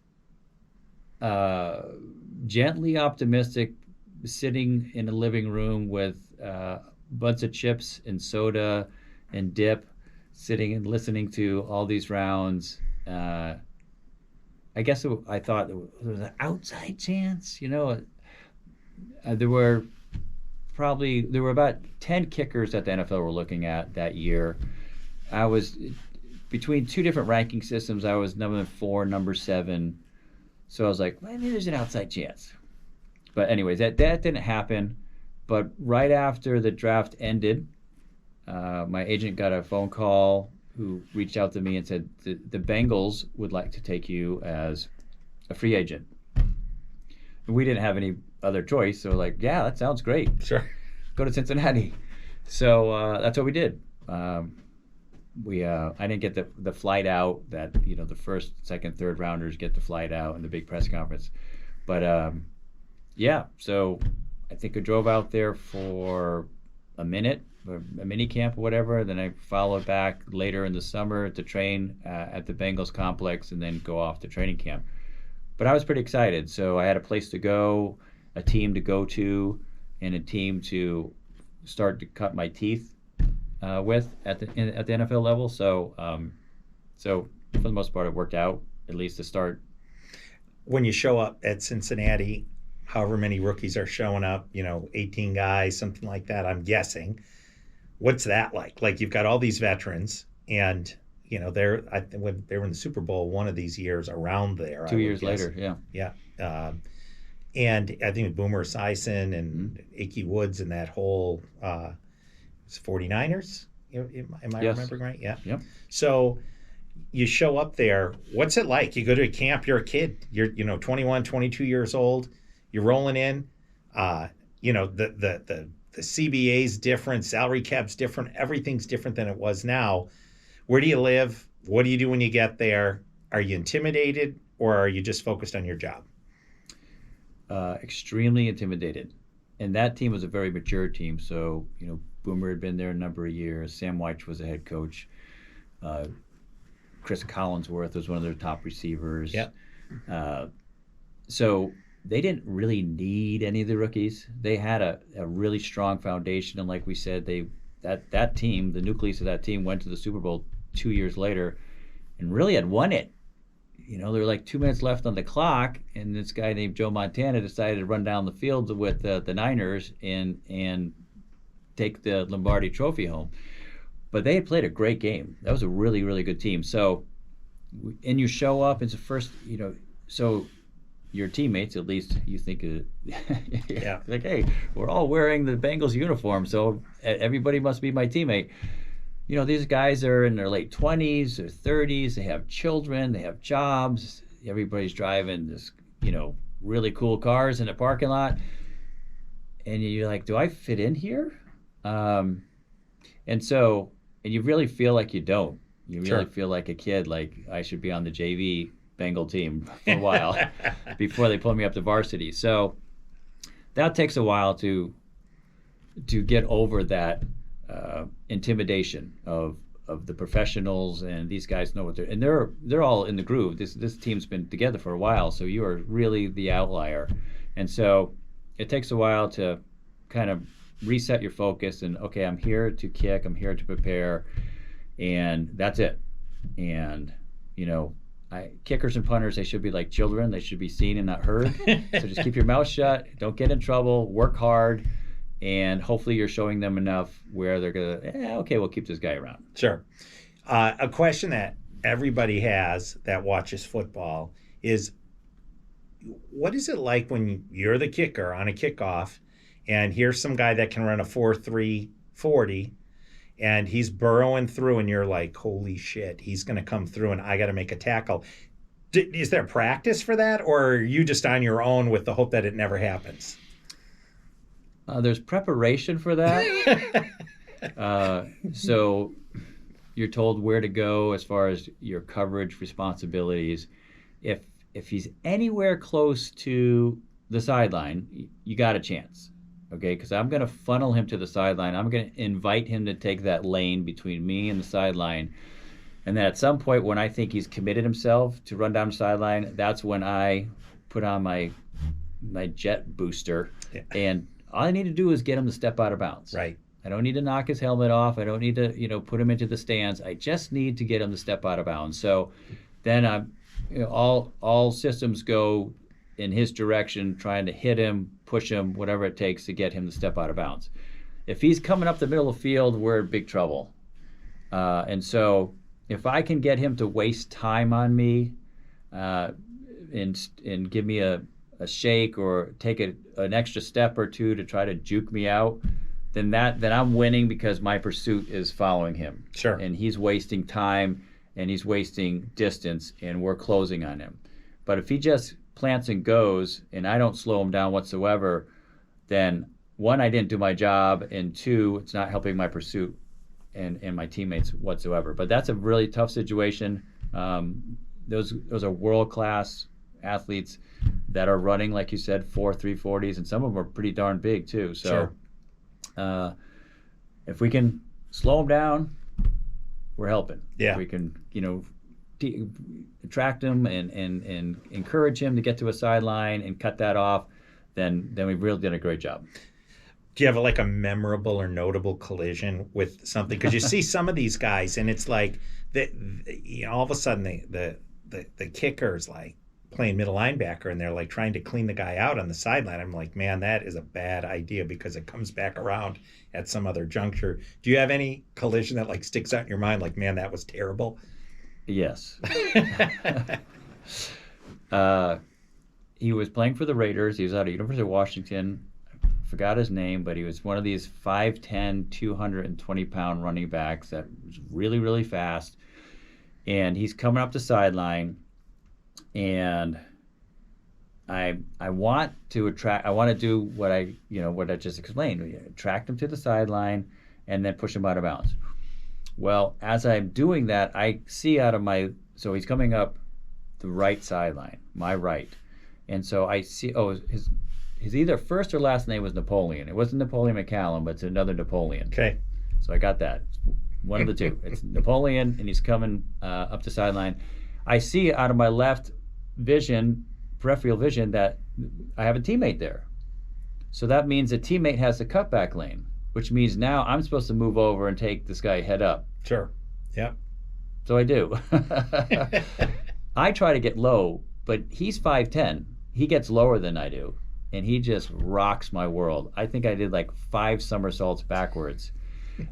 gently optimistic, sitting in a living room with a bunch of chips and soda and dip, sitting and listening to all these rounds. I guess I thought there was an outside chance. There were about 10 kickers that the NFL were looking at that year. I was between two different ranking systems. I was number 4, number 7. So I was like, well, maybe there's an outside chance. But anyways, that didn't happen. But right after the draft ended, my agent got a phone call who reached out to me and said, the Bengals would like to take you as a free agent. And we didn't have any other choice. So like, yeah, that sounds great. Sure. Go to Cincinnati. So that's what we did. I didn't get the flight out that, the first, second, third rounders get the flight out in the big press conference. But yeah, so I think I drove out there for a minute, a mini camp or whatever. Then I followed back later in the summer to train at the Bengals complex and then go off to training camp. But I was pretty excited. So I had a place to go, a team to go to, and a team to start to cut my teeth with at the NFL level. So for the most part, it worked out, at least to start. When you show up at Cincinnati, however many rookies are showing up, 18 guys, something like that, I'm guessing. What's that like? Like, you've got all these veterans, and when they were in the Super Bowl one of these years around there. 2 years later, yeah. Yeah. And I think Boomer Esiason and Ickey Woods and that whole 49ers. Am I Yes. remembering right? Yeah. Yep. So you show up there. What's it like? You go to a camp. You're a kid. You're 21, 22 years old. You're rolling in. The CBA's different. Salary cap's different. Everything's different than it was now. Where do you live? What do you do when you get there? Are you intimidated, or are you just focused on your job? Extremely intimidated. And that team was a very mature team. So, Boomer had been there a number of years. Sam Weich was the head coach. Chris Collinsworth was one of their top receivers. Yeah. So they didn't really need any of the rookies. They had a really strong foundation. And like we said, that team, the nucleus of that team, went to the Super Bowl 2 years later and really had won it. There were like 2 minutes left on the clock, and this guy named Joe Montana decided to run down the field with the Niners and take the Lombardi Trophy home. But they had played a great game. That was a really, really good team. So, and you show up, it's the first, so your teammates, at least you think, Yeah. like, hey, we're all wearing the Bengals uniform, so everybody must be my teammate. These guys are in their late 20s or 30s. They have children. They have jobs. Everybody's driving this, really cool cars in a parking lot. And you're like, do I fit in here? And you really feel like you don't. You really feel like a kid, like I should be on the JV Bengal team for a while before they pull me up to varsity. So that takes a while to get over that intimidation of the professionals, and these guys know what they're all in the groove. This team's been together for a while, so you are really the outlier. And so it takes a while to kind of reset your focus and, okay, I'm here to kick, I'm here to prepare, and that's it. And kickers and punters, they should be like children. They should be seen and not heard. So just keep your mouth shut, don't get in trouble, work hard, and hopefully you're showing them enough where they're going to, okay, we'll keep this guy around. Sure. A question that everybody has that watches football is, what is it like when you're the kicker on a kickoff and here's some guy that can run a 4.3 40 and he's burrowing through, and you're like, holy shit, he's going to come through, and I got to make a tackle. Is there practice for that, or are you just on your own with the hope that it never happens? There's preparation for that. So you're told where to go as far as your coverage responsibilities. If he's anywhere close to the sideline, you got a chance. Okay, because I'm going to funnel him to the sideline. I'm going to invite him to take that lane between me and the sideline. And then at some point when I think he's committed himself to run down the sideline, that's when I put on my jet booster. Yeah. And all I need to do is get him to step out of bounds. Right. I don't need to knock his helmet off. I don't need to, put him into the stands. I just need to get him to step out of bounds. So then I'm, all systems go in his direction, trying to hit him, push him, whatever it takes to get him to step out of bounds. If he's coming up the middle of the field, we're in big trouble. And so if I can get him to waste time on me and give me a shake or take an extra step or two to try to juke me out, then I'm winning because my pursuit is following him. Sure. And he's wasting time and he's wasting distance, and we're closing on him. But if he just plants and goes and I don't slow him down whatsoever, then one, I didn't do my job, and two, it's not helping my pursuit and my teammates whatsoever. But that's a really tough situation. Those are world-class athletes that are running, like you said, 340s, and some of them are pretty darn big too. So sure. If we can slow them down, we're helping. Yeah. If we can, attract him and encourage him to get to a sideline and cut that off, then we've really done a great job. Do you have a memorable or notable collision with something? Because you see some of these guys, and it's like all of a sudden the kicker's like playing middle linebacker, and they're like trying to clean the guy out on the sideline. I'm like, man, that is a bad idea because it comes back around at some other juncture. Do you have any collision that sticks out in your mind? Like, man, that was terrible. Yes. He was playing for the Raiders. He was out of University of Washington. Forgot his name, but he was one of these 5'10", 220-pound running backs that was really, really fast. And he's coming up the sideline, and I want to do what I just explained. Attract him to the sideline and then push him out of bounds. Well, as I'm doing that, I see so he's coming up the right sideline, my right. And so I see, his either first or last name was Napoleon. It wasn't Napoleon McCallum, but it's another Napoleon. Okay. So I got that. One of the two. It's Napoleon, and he's coming up the sideline. I see out of my left peripheral vision, that I have a teammate there. So that means a teammate has the cutback lane, which means now I'm supposed to move over and take this guy head up. Sure. Yep. So I do. I try to get low, but he's 5'10". He gets lower than I do, and he just rocks my world. I think I did 5 somersaults backwards.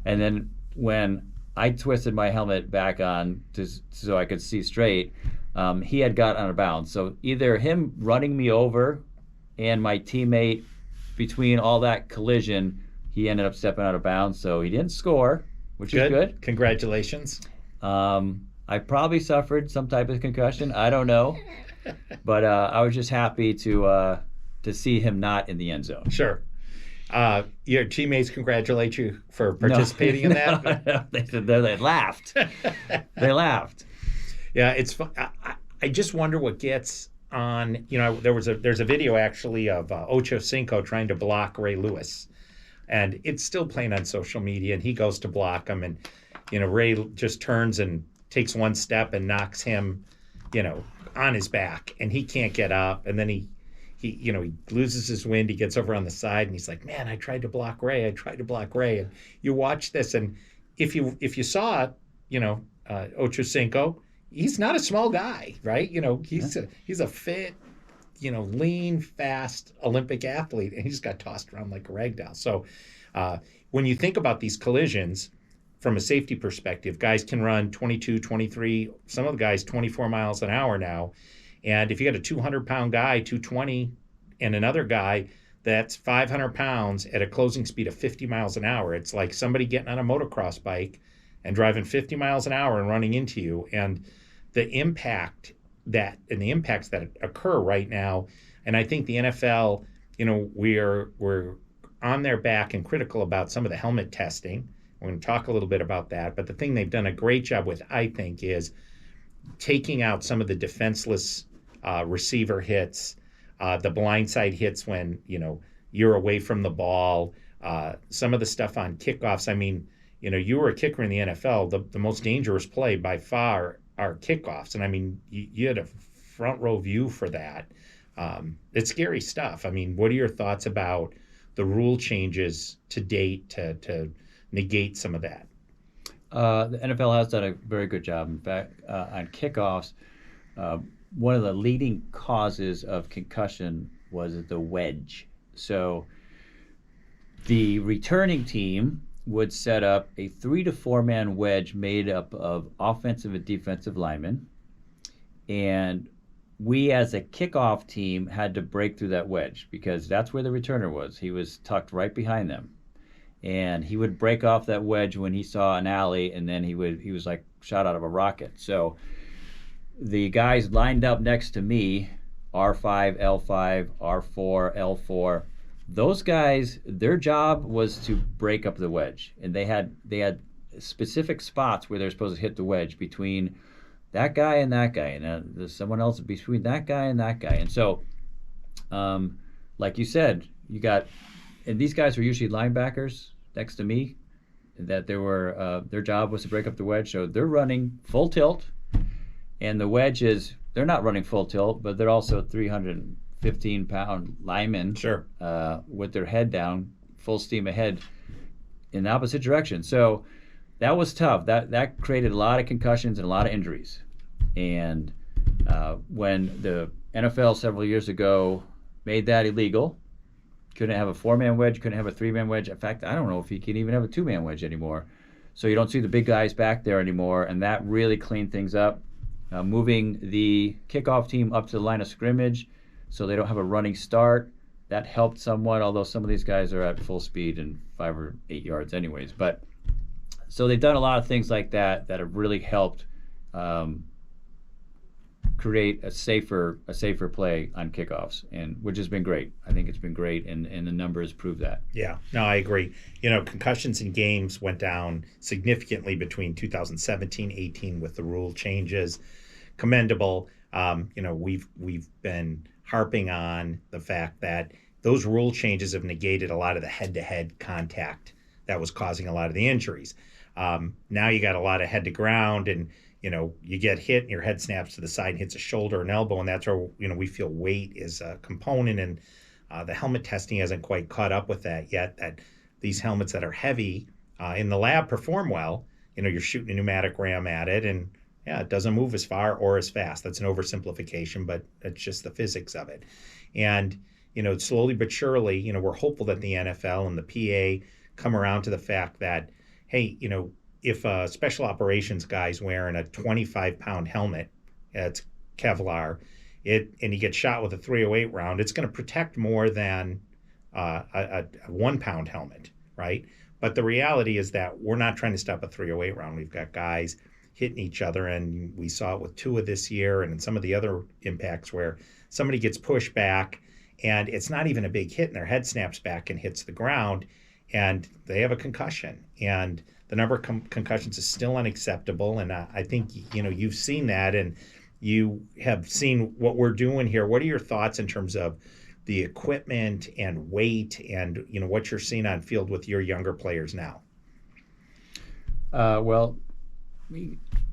And then when I twisted my helmet back on so I could see straight, he had got out of bounds. So either him running me over and my teammate, between all that collision, he ended up stepping out of bounds. So he didn't score, which is good. Congratulations. I probably suffered some type of concussion. I don't know. But I was just happy to see him not in the end zone. Sure. Your teammates congratulate you for participating in that? No, they laughed. They laughed. Yeah, it's fun. I just wonder what gets on. There's a video actually of Ocho Cinco trying to block Ray Lewis, and it's still playing on social media. And he goes to block him, and Ray just turns and takes one step and knocks him, on his back, and he can't get up. And then he loses his wind. He gets over on the side, and he's like, "Man, I tried to block Ray. And you watch this, and if you saw it, Ocho Cinco, he's not a small guy, right? He's a fit, lean, fast Olympic athlete, and he just got tossed around like a ragdoll. So when you think about these collisions from a safety perspective, guys can run 22, 23, some of the guys 24 miles an hour now. And if you got a 200-pound guy, 220, and another guy that's 500 pounds at a closing speed of 50 miles an hour. It's like somebody getting on a motocross bike and driving 50 miles an hour and running into you. And the impact the impacts that occur right now. And I think the NFL, we're on their back and critical about some of the helmet testing. We're going to talk a little bit about that. But the thing they've done a great job with, I think, is taking out some of the defenseless receiver hits, the blindside hits when you're away from the ball, some of the stuff on kickoffs. I mean, you were a kicker in the NFL. The most dangerous play by far are kickoffs, and I mean, you had a front row view for that. It's scary stuff. I mean, what are your thoughts about the rule changes to date to negate some of that? The NFL has done a very good job. In fact, on kickoffs, one of the leading causes of concussion was the wedge. So the returning team would set up a 3 to 4 man wedge made up of offensive and defensive linemen. And we as a kickoff team had to break through that wedge because that's where the returner was. He was tucked right behind them. And he would break off that wedge when he saw an alley, and then he was like shot out of a rocket. So the guys lined up next to me, R5, L5, R4, L4, those guys, their job was to break up the wedge. And they had specific spots where they're supposed to hit the wedge between that guy and that guy. And there's someone else between that guy and that guy. And so, like you said, and these guys were usually linebackers next to me, that their job was to break up the wedge. So they're running full tilt, and the wedge they're not running full tilt, but they're also 315-pound linemen, sure, with their head down, full steam ahead in the opposite direction. So that was tough. That created a lot of concussions and a lot of injuries. And when the NFL several years ago made that illegal, couldn't have a 4-man wedge, couldn't have a 3-man wedge. In fact, I don't know if you can even have a 2-man wedge anymore. So you don't see the big guys back there anymore, and that really cleaned things up. Moving the kickoff team up to the line of scrimmage so they don't have a running start, that helped somewhat, although some of these guys are at full speed and 5 or 8 yards anyways. But so they've done a lot of things like that have really helped create a safer play on kickoffs, and which has been great. I think it's been great, and the numbers prove that. Yeah, no, I agree. Concussions in games went down significantly between 2017-18 with the rule changes. Commendable. We've been harping on the fact that those rule changes have negated a lot of the head-to-head contact that was causing a lot of the injuries. Now you got a lot of head to ground, and you get hit and your head snaps to the side and hits a shoulder and elbow, and that's where we feel weight is a component, and the helmet testing hasn't quite caught up with that yet. That these helmets that are heavy in the lab perform well. You're shooting a pneumatic ram at it, and yeah, it doesn't move as far or as fast. That's an oversimplification, but it's just the physics of it. And slowly but surely, we're hopeful that the NFL and the PA come around to the fact that, hey, if a special operations guy's wearing a 25-pound helmet, it's Kevlar, and he gets shot with a 308 round, it's going to protect more than a 1-pound helmet, right? But the reality is that we're not trying to stop a 308 round. We've got guys hitting each other, and we saw it with Tua this year and in some of the other impacts where somebody gets pushed back, and it's not even a big hit, and their head snaps back and hits the ground, and they have a concussion. And the number of concussions is still unacceptable, and I think you've seen that, and you have seen what we're doing here. What are your thoughts in terms of the equipment and weight, and what you're seeing on field with your younger players now? Well,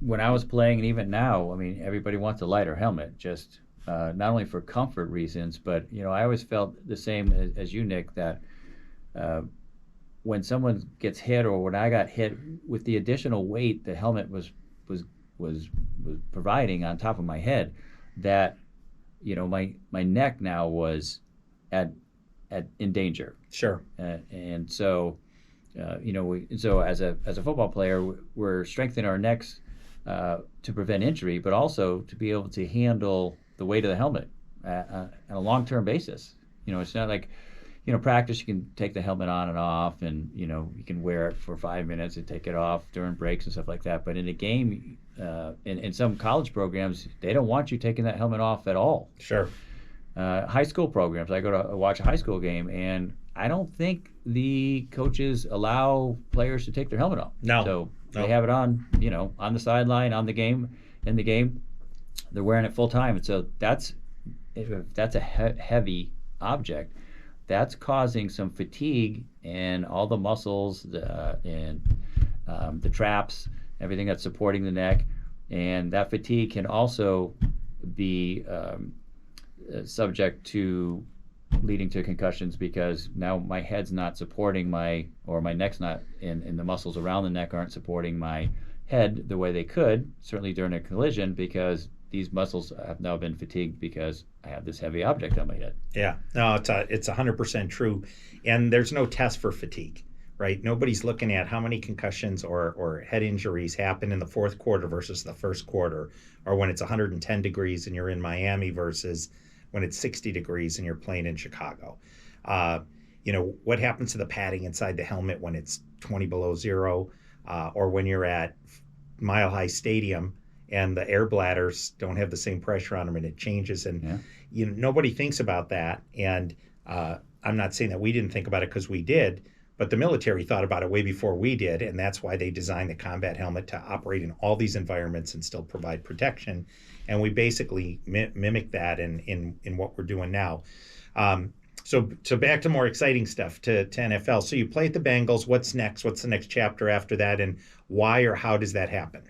when I was playing, and even now, I mean, everybody wants a lighter helmet, just not only for comfort reasons, but I always felt the same as you, Nick, that when someone gets hit, or when I got hit, with the additional weight the helmet was providing on top of my head, that my neck now was in danger. Sure. And so so as a football player, we're strengthening our necks to prevent injury, but also to be able to handle the weight of the helmet on a long-term basis. It's not like practice, you can take the helmet on and off, and you can wear it for 5 minutes and take it off during breaks and stuff like that. But in a game, in some college programs, they don't want you taking that helmet off at all. Sure. High school programs, I go to watch a high school game, and I don't think the coaches allow players to take their helmet off. No. So they have it on, on the sideline, in the game. They're wearing it full time. And so if that's a heavy object, that's causing some fatigue in all the muscles and the traps, everything that's supporting the neck. And that fatigue can also be subject to leading to concussions, because now my head's not supporting my neck's not, and the muscles around the neck aren't supporting my head the way they could, certainly during a collision, because these muscles have now been fatigued because I have this heavy object on my head. Yeah, no, it's 100% true. And there's no test for fatigue, right? Nobody's looking at how many concussions or head injuries happen in the fourth quarter versus the first quarter, or when it's 110 degrees and you're in Miami versus when it's 60 degrees and you're playing in Chicago. What happens to the padding inside the helmet when it's 20 below zero, or when you're at Mile High Stadium and the air bladders don't have the same pressure on them and it changes. And nobody thinks about that. And I'm not saying that we didn't think about it, because we did, but the military thought about it way before we did. And that's why they designed the combat helmet to operate in all these environments and still provide protection. And we basically mimic that in what we're doing now. So back to more exciting stuff, to NFL. So you play at the Bengals. What's next? What's the next chapter after that? And why or how does that happen?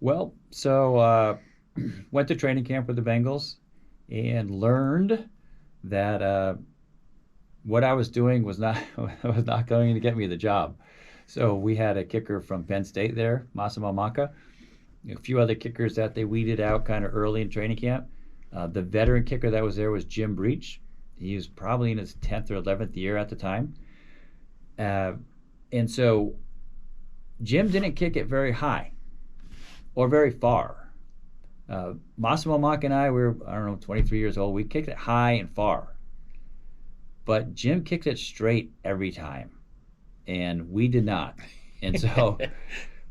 Well, so went to training camp with the Bengals and learned that what I was doing was not going to get me the job. So we had a kicker from Penn State there, Massimo Maka, a few other kickers that they weeded out kind of early in training camp. The veteran kicker that was there was Jim Breach. He was probably in his 10th or 11th year at the time. And so Jim didn't kick it very high or very far. Massimo Mock and I were, 23 years old. We kicked it high and far. But Jim kicked it straight every time, and we did not. And so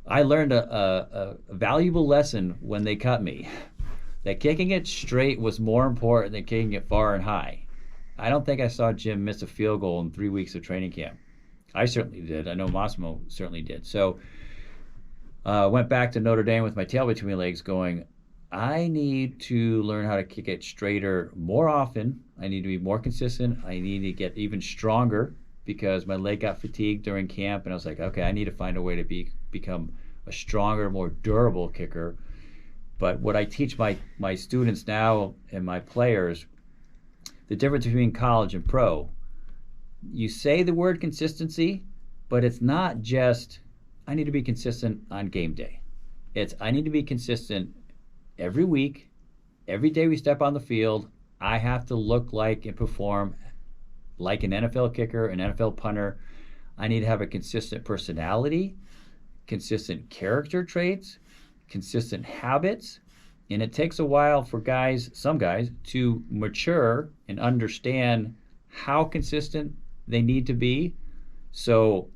I learned a valuable lesson when they cut me, that kicking it straight was more important than kicking it far and high. I don't think I saw Jim miss a field goal in 3 weeks of training camp. I certainly did. I know Massimo certainly did. So went back to Notre Dame with my tail between my legs going, I need to learn how to kick it straighter more often. I need to be more consistent. I need to get even stronger, because my leg got fatigued during camp, and I was like, okay, I need to find a way to become a stronger, more durable kicker. But what I teach my students now and my players, the difference between college and pro, you say the word consistency, but it's not just, I need to be consistent on game day. It's, I need to be consistent every week, every day we step on the field. I have to look like and perform like an NFL kicker, an NFL punter. I need to have a consistent personality, consistent character traits, consistent habits. And it takes a while for some guys, to mature and understand how consistent they need to be. So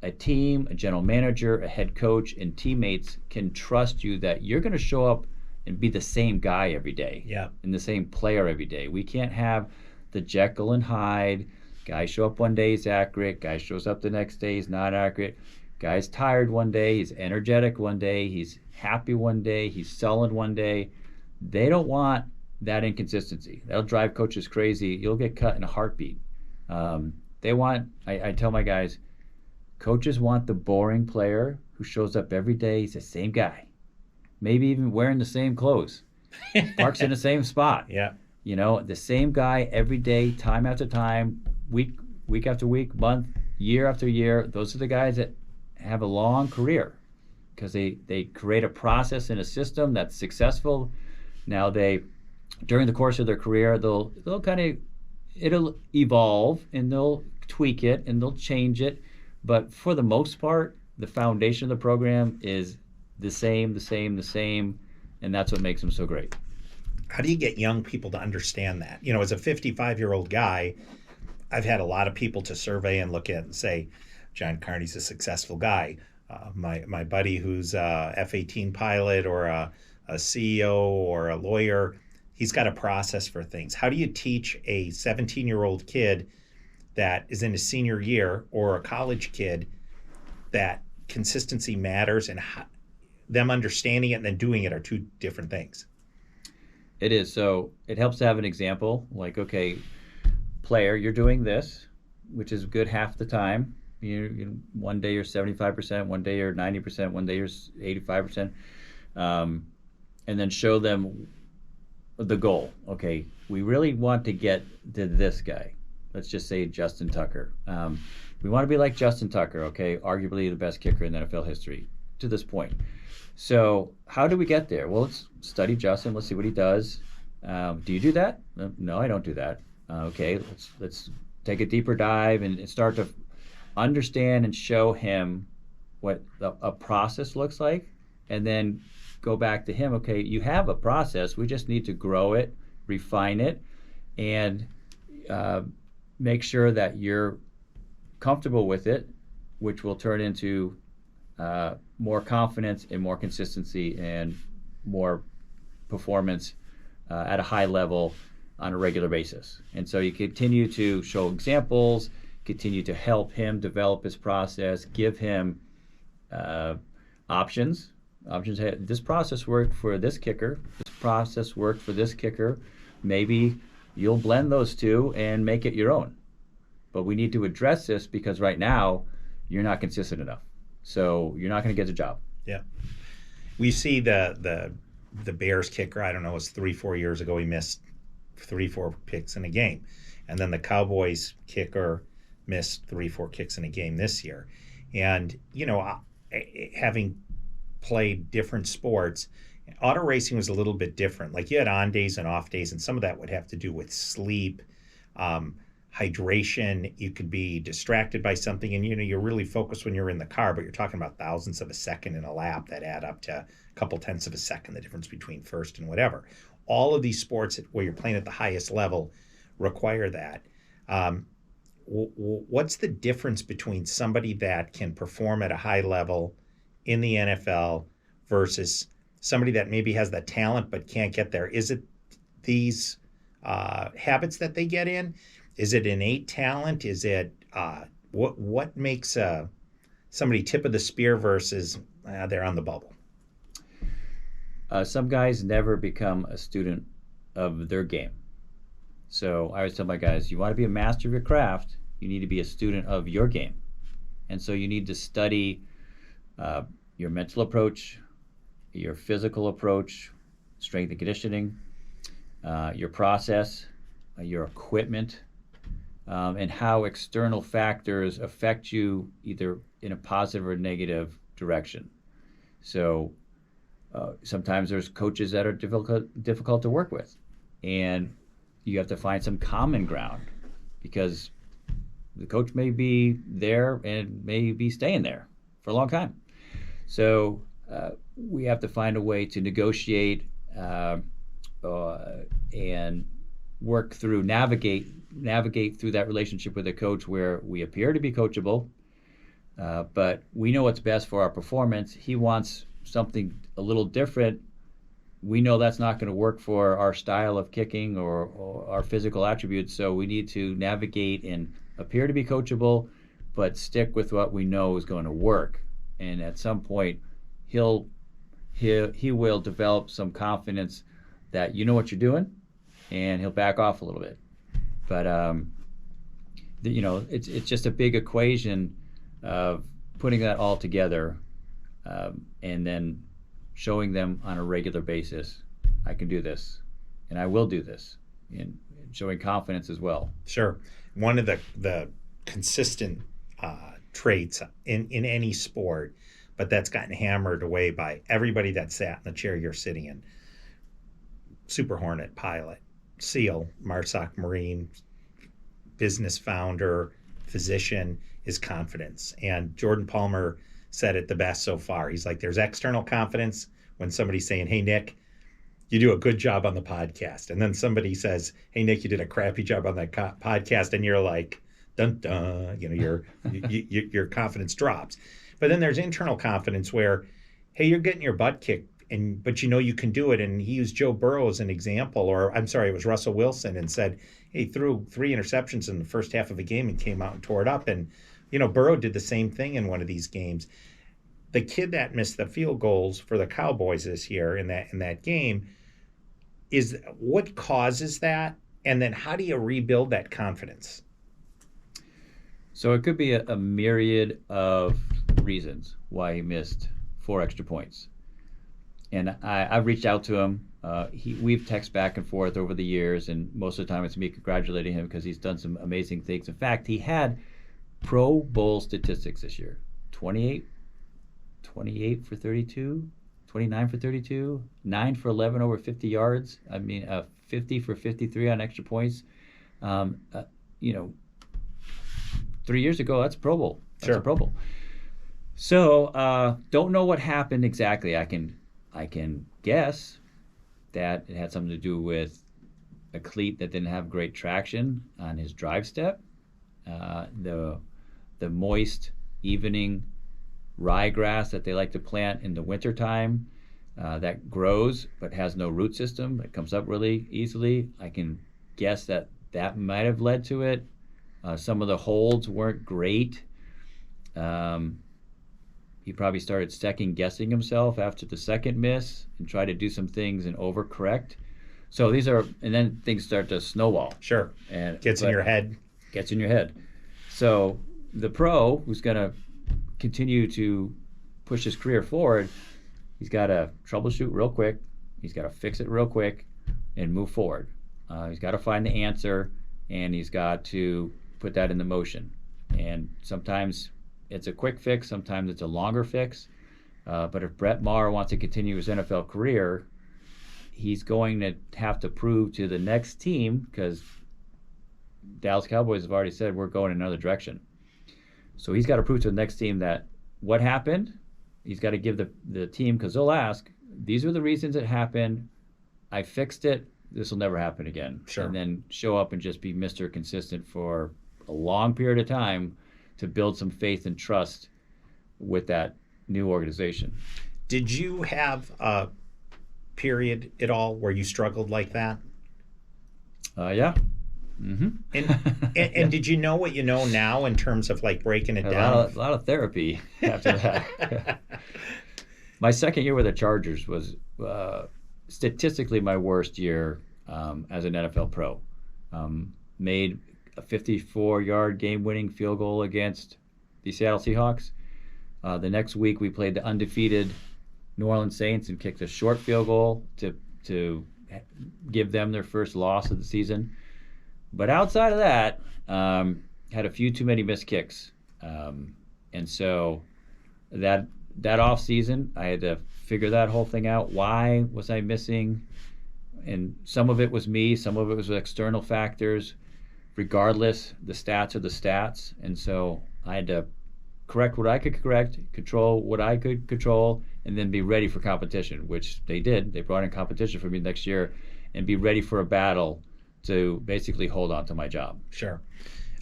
a team, a general manager, a head coach, and teammates can trust you that you're going to show up and be the same guy every day. Yeah. And the same player every day. We can't have the Jekyll and Hyde. Guy show up one day, he's accurate. Guy shows up the next day, he's not accurate. Guy's tired one day, he's energetic one day, he's happy one day, he's sullen one day. They don't want that inconsistency. That'll drive coaches crazy. You'll get cut in a heartbeat. I tell my guys, coaches want the boring player who shows up every day, he's the same guy. Maybe even wearing the same clothes. Parks in the same spot. Yeah. The same guy every day, time after time, week after week, month, year after year. Those are the guys that have a long career, because they create a process and a system that's successful. Now during the course of their career, it'll evolve and they'll tweak it and they'll change it. But for the most part, the foundation of the program is the same, and that's what makes them so great. How do you get young people to understand that? As a 55-year-old guy, I've had a lot of people to survey and look at and say, John Carney's a successful guy. My buddy who's a F-18 pilot or a CEO or a lawyer, he's got a process for things. How do you teach a 17-year-old kid that is in his senior year or a college kid that consistency matters, and them understanding it and then doing it are two different things? It is. So it helps to have an example like, okay, player, you're doing this, which is good half the time. One day you're 75%, one day you're 90%, one day you're 85%. And then show them the goal. Okay, we really want to get to this guy. Let's just say Justin Tucker. We want to be like Justin Tucker, okay, arguably the best kicker in NFL history to this point. So how do we get there? Well, let's study Justin. Let's see what he does. Do you do that? No, I don't do that. Okay, let's take a deeper dive and start to understand and show him what a process looks like, and then go back to him. Okay, you have a process. We just need to grow it, refine it, and make sure that you're comfortable with it, which will turn into more confidence and more consistency and more performance at a high level on a regular basis. And so you continue to show examples, continue to help him develop his process, give him options. Hey, this process worked for this kicker. This process worked for this kicker. Maybe you'll blend those two and make it your own. But we need to address this because right now you're not consistent enough. So you're not going to get the job. Yeah. We see the Bears kicker, I don't know, it was 3-4 years ago, he missed 3-4 kicks in a game. And then the Cowboys kicker missed 3-4 kicks in a game this year. And, having played different sports, auto racing was a little bit different. Like you had on days and off days, and some of that would have to do with sleep, hydration. You could be distracted by something, and you're really focused when you're in the car, but you're talking about thousandths of a second in a lap that add up to a couple tenths of a second, the difference between first and whatever. All of these sports where you're playing at the highest level require that. What's the difference between somebody that can perform at a high level in the NFL versus somebody that maybe has the talent but can't get there? Is it these habits that they get in? Is it innate talent? Is it what makes somebody tip of the spear versus they're on the bubble? Some guys never become a student of their game. So I always tell my guys, you want to be a master of your craft, you need to be a student of your game. And so you need to study your mental approach, your physical approach, strength and conditioning, your process, your equipment, and how external factors affect you either in a positive or negative direction. So sometimes there's coaches that are difficult to work with, and you have to find some common ground because the coach may be there and may be staying there for a long time. So we have to find a way to negotiate and work through, navigate through that relationship with a coach where we appear to be coachable, but we know what's best for our performance. He wants something a little different. We know that's not going to work for our style of kicking or our physical attributes, so we need to navigate and appear to be coachable, but stick with what we know is going to work. And at some point, he will develop some confidence that you know what you're doing, and he'll back off a little bit. But it's just a big equation of putting that all together, and then showing them on a regular basis, I can do this, and I will do this, and showing confidence as well. Sure. One of the consistent traits in any sport, but that's gotten hammered away by everybody that sat in the chair you're sitting in. Super Hornet pilot, SEAL, MARSOC Marine, business founder, physician, is confidence. And Jordan Palmer said it the best so far. He's like, there's external confidence when somebody's saying, hey, Nick, you do a good job on the podcast. And then somebody says, hey, Nick, you did a crappy job on that podcast. And you're like, dun dun, your confidence drops. But then there's internal confidence where, hey, you're getting your butt kicked, but you can do it. And he used Joe Burrow as an example, or I'm sorry, it was Russell Wilson, and said, hey, he threw 3 interceptions in the first half of a game and came out and tore it up. And Burrow did the same thing in one of these games. The kid that missed the field goals for the Cowboys this year in that game, is what causes that, and then how do you rebuild that confidence? So it could be a myriad of reasons why he missed 4 extra points. And I've reached out to him. We've texted back and forth over the years, and most of the time it's me congratulating him because he's done some amazing things. In fact, he had Pro Bowl statistics this year: 28 for 32, 29 for 32, 9 for 11 over 50 yards. 50 for 53 on extra points. 3 years ago, that's Pro Bowl. That's a Pro Bowl. So don't know what happened exactly. I can guess that it had something to do with a cleat that didn't have great traction on his drive step. The moist evening ryegrass that they like to plant in the wintertime that grows but has no root system, that comes up really easily. I can guess that might have led to it. Some of the holds weren't great. He probably started second guessing himself after the second miss and tried to do some things and overcorrect. So and then things start to snowball. Sure. And gets in your head. So the pro who's going to continue to push his career forward, he's got to troubleshoot real quick. He's got to fix it real quick and move forward. He's got to find the answer, and he's got to put that into motion. And sometimes it's a quick fix, sometimes it's a longer fix. But if Brett Maher wants to continue his NFL career, he's going to have to prove to the next team, because Dallas Cowboys have already said we're going in another direction. So he's got to prove to the next team that what happened. He's got to give the team, because they'll ask, these are the reasons it happened. I fixed it. This will never happen again. Sure. And then show up and just be Mr. Consistent for a long period of time to build some faith and trust with that new organization. Did you have a period at all where you struggled like that? Yeah. Mm-hmm. And did you know what you know now in terms of like breaking it down? A lot of therapy after that. My second year with the Chargers was statistically my worst year as an NFL pro. Made a 54-yard game-winning field goal against the Seattle Seahawks. The next week we played the undefeated New Orleans Saints and kicked a short field goal to give them their first loss of the season. But outside of that, had a few too many missed kicks. And so that off season, I had to figure that whole thing out. Why was I missing? And some of it was me, some of it was external factors. Regardless, the stats are the stats. And so I had to correct what I could correct, control what I could control, and then be ready for competition, which they did. They brought in competition for me next year, and be ready for a battle to basically hold on to my job. Sure.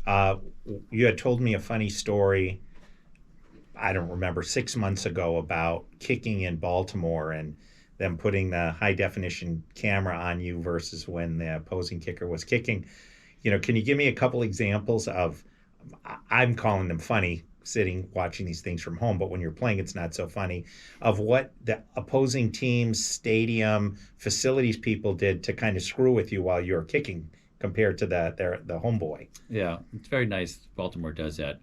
You had told me a funny story, I don't remember, 6 months ago about kicking in Baltimore and them putting the high definition camera on you versus when the opposing kicker was kicking. Can you give me a couple examples of, I'm calling them funny, sitting watching these things from home, but when you're playing, it's not so funny, of what the opposing team's stadium facilities people did to kind of screw with you while you're kicking compared to the homeboy. Yeah, it's very nice. Baltimore does that.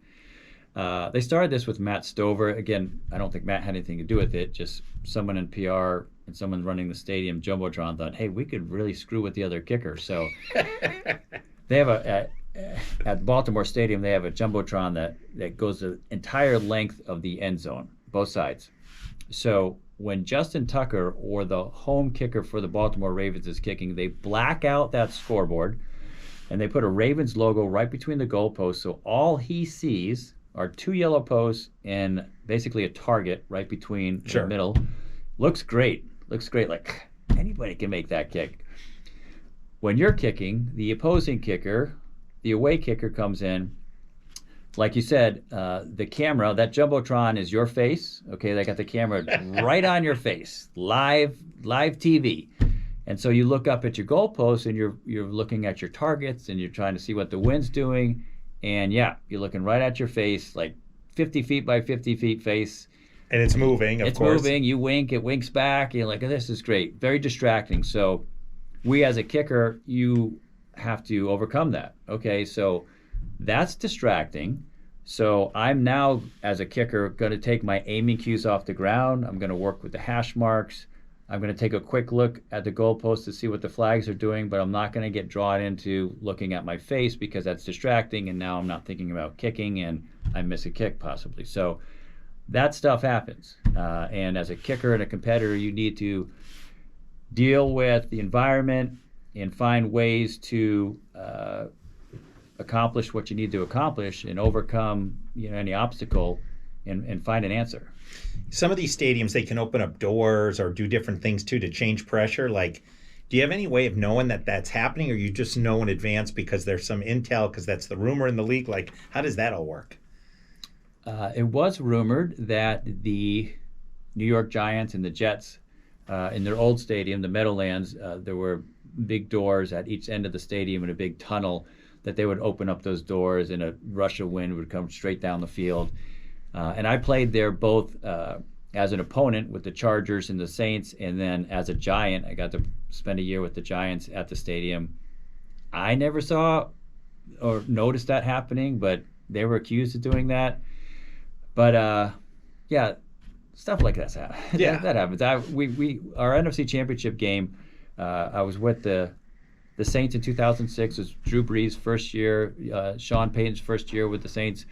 They started this with Matt Stover. Again, I don't think Matt had anything to do with it. Just someone in PR and someone running the stadium jumbotron thought, hey, we could really screw with the other kicker. So they have at Baltimore Stadium, they have a jumbotron that goes the entire length of the end zone, both sides. So when Justin Tucker, or the home kicker for the Baltimore Ravens, is kicking, they black out that scoreboard, and they put a Ravens logo right between the goalposts. So all he sees are 2 yellow posts and basically a target right between the middle. Looks great. Like anybody can make that kick. When you're kicking, the opposing kicker, the away kicker, comes in like you said, the camera, that Jumbotron is your face. Okay, they got the camera right on your face, live TV. And so you look up at your goalpost and you're looking at your targets and you're trying to see what the wind's doing. And yeah, you're looking right at your face, like 50 feet by 50 feet face. And it's moving, of course. It's moving. You wink, it winks back. You're like, oh, this is great. Very distracting. So we as a kicker, you have to overcome that. Okay, so that's distracting. So I'm now, as a kicker, going to take my aiming cues off the ground. I'm going to work with the hash marks. I'm going to take a quick look at the goalpost to see what the flags are doing, but I'm not going to get drawn into looking at my face because that's distracting, and now I'm not thinking about kicking, and I miss a kick possibly. So that stuff happens. And as a kicker and a competitor, you need to deal with the environment and find ways to accomplish what you need to accomplish and overcome any obstacle and find an answer. Some of these stadiums, they can open up doors or do different things too to change pressure. Like, do you have any way of knowing that that's happening, or you just know in advance because there's some intel because that's the rumor in the league? Like, how does that all work? It was rumored that the New York Giants and the Jets, in their old stadium, the Meadowlands, there were big doors at each end of the stadium and a big tunnel that they would open up those doors and a rush of wind would come straight down the field. And I played there both as an opponent with the Chargers and the Saints, and then as a Giant. I got to spend a year with the Giants at the stadium. I never saw or noticed that happening, but they were accused of doing that. But yeah, stuff like that happens. Yeah. that happens. Our NFC Championship game, I was with the Saints in 2006. It was Drew Brees' first year, Sean Payton's first year with the Saints.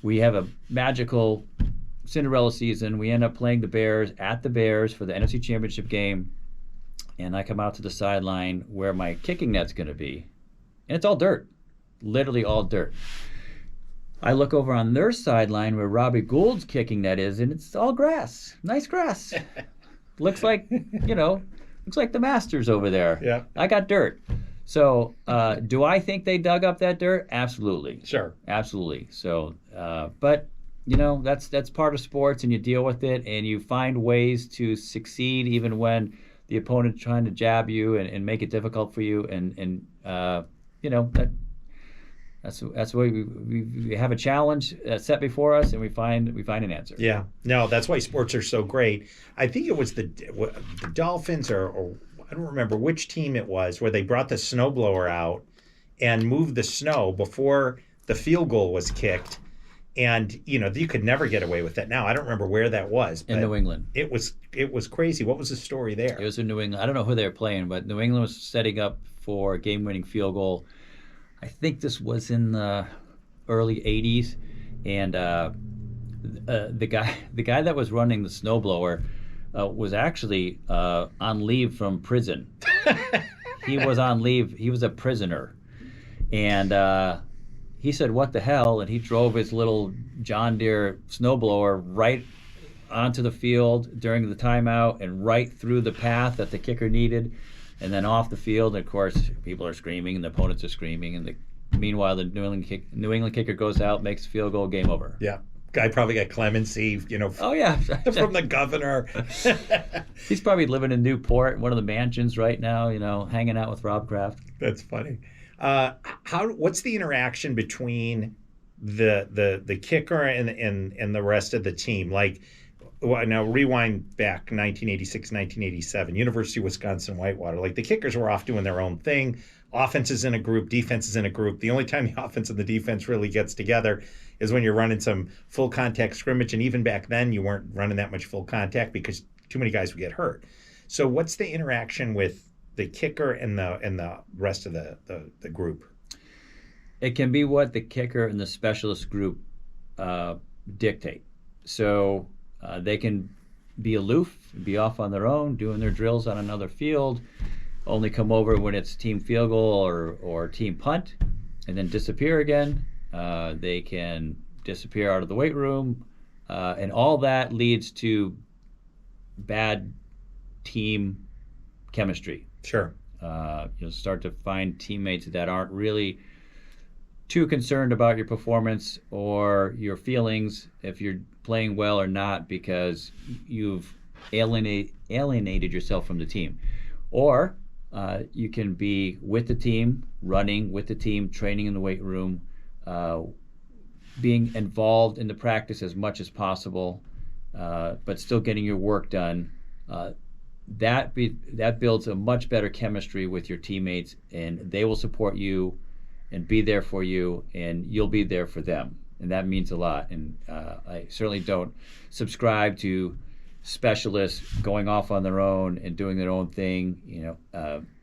We have a magical Cinderella season. We end up playing the Bears at the Bears for the NFC Championship game. And I come out to the sideline where my kicking net's going to be. And it's all dirt. Literally all dirt. I look over on their sideline where Robbie Gould's kicking net is, and it's all grass. Nice grass. Looks like the Masters over there. Yeah. I got dirt. So do I think they dug up that dirt? Absolutely. Sure. Absolutely. So, but that's part of sports, and you deal with it, and you find ways to succeed even when the opponent's trying to jab you and make it difficult for you, and that's why we have a challenge set before us, and we find an answer. Yeah, no, that's why sports are so great. I think it was the Dolphins or I don't remember which team it was where they brought the snowblower out and moved the snow before the field goal was kicked, and you could never get away with that now. I don't remember where that was. But in New England. It was crazy. What was the story there? It was in New England. I don't know who they were playing, but New England was setting up for a game-winning field goal. I think this was in the early 80s, and the guy that was running the snowblower was actually on leave from prison. He was on leave. He was a prisoner, and he said, "What the hell?" And he drove his little John Deere snowblower right onto the field during the timeout and right through the path that the kicker needed. And then off the field, and of course, people are screaming, and the opponents are screaming, and meanwhile, the New England kicker goes out, makes a field goal, game over. Yeah, guy probably got clemency, Oh yeah, from the governor. He's probably living in Newport, one of the mansions right now, hanging out with Rob Kraft. That's funny. What's the interaction between the kicker and the rest of the team? Like, now rewind back 1986, 1987, University of Wisconsin Whitewater. Like, the kickers were off doing their own thing. Offense is in a group, defense is in a group. The only time the offense and the defense really gets together is when you're running some full contact scrimmage. And even back then, you weren't running that much full contact because too many guys would get hurt. So what's the interaction with the kicker and the rest of the group? It can be what the kicker and the specialist group dictate. So they can be aloof, be off on their own, doing their drills on another field, only come over when it's team field goal or team punt, and then disappear again. They can disappear out of the weight room, and all that leads to bad team chemistry. Sure. You'll start to find teammates that aren't really too concerned about your performance or your feelings if you're playing well or not because you've alienated yourself from the team. Or you can be with the team, running with the team, training in the weight room, being involved in the practice as much as possible, but still getting your work done. That builds a much better chemistry with your teammates, and they will support you and be there for you, and you'll be there for them, and that means a lot. And I certainly don't subscribe to specialists going off on their own and doing their own thing. You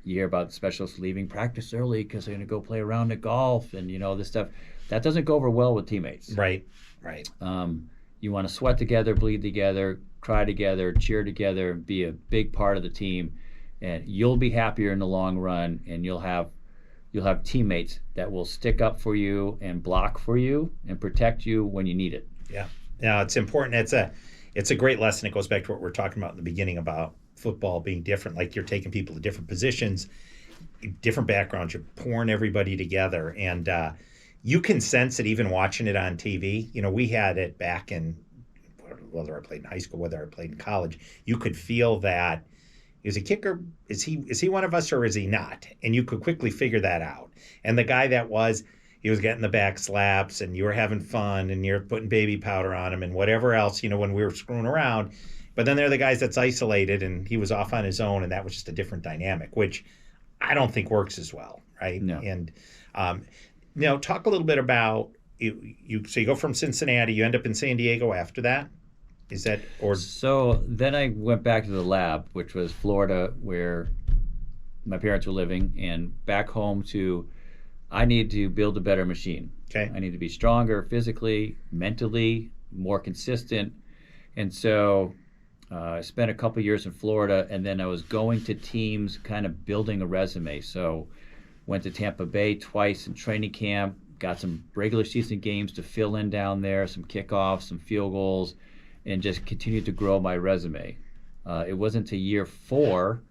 hear about specialists leaving practice early because they're going to go play a round of golf, and this stuff that doesn't go over well with teammates. Right. You want to sweat together, bleed together, cry together, cheer together, be a big part of the team, and you'll be happier in the long run, and you'll have teammates that will stick up for you and block for you and protect you when you need it. Yeah, it's important. It's a great lesson. It goes back to what we were talking about in the beginning about football being different. Like, you're taking people to different positions, different backgrounds. You're pouring everybody together, and you can sense it even watching it on TV. We had it back in, whether I played in high school, whether I played in college. You could feel that. Is he a kicker? Is he one of us, or is he not? And you could quickly figure that out. And the guy that was, he was getting the back slaps, and you were having fun, and you're putting baby powder on him and whatever else, when we were screwing around. But then there are the guys that's isolated, and he was off on his own, and that was just a different dynamic, which I don't think works as well, right? No. And talk a little bit about you. So you go from Cincinnati, you end up in San Diego after that. Is that or? So then I went back to the lab, which was Florida, where my parents were living, and back home I need to build a better machine. Okay. I need to be stronger physically, mentally, more consistent. And so I spent a couple years in Florida, and then I was going to teams, kind of building a resume. So went to Tampa Bay twice in training camp, got some regular season games to fill in down there, some kickoffs, some field goals, and just continued to grow my resume. It wasn't until year 4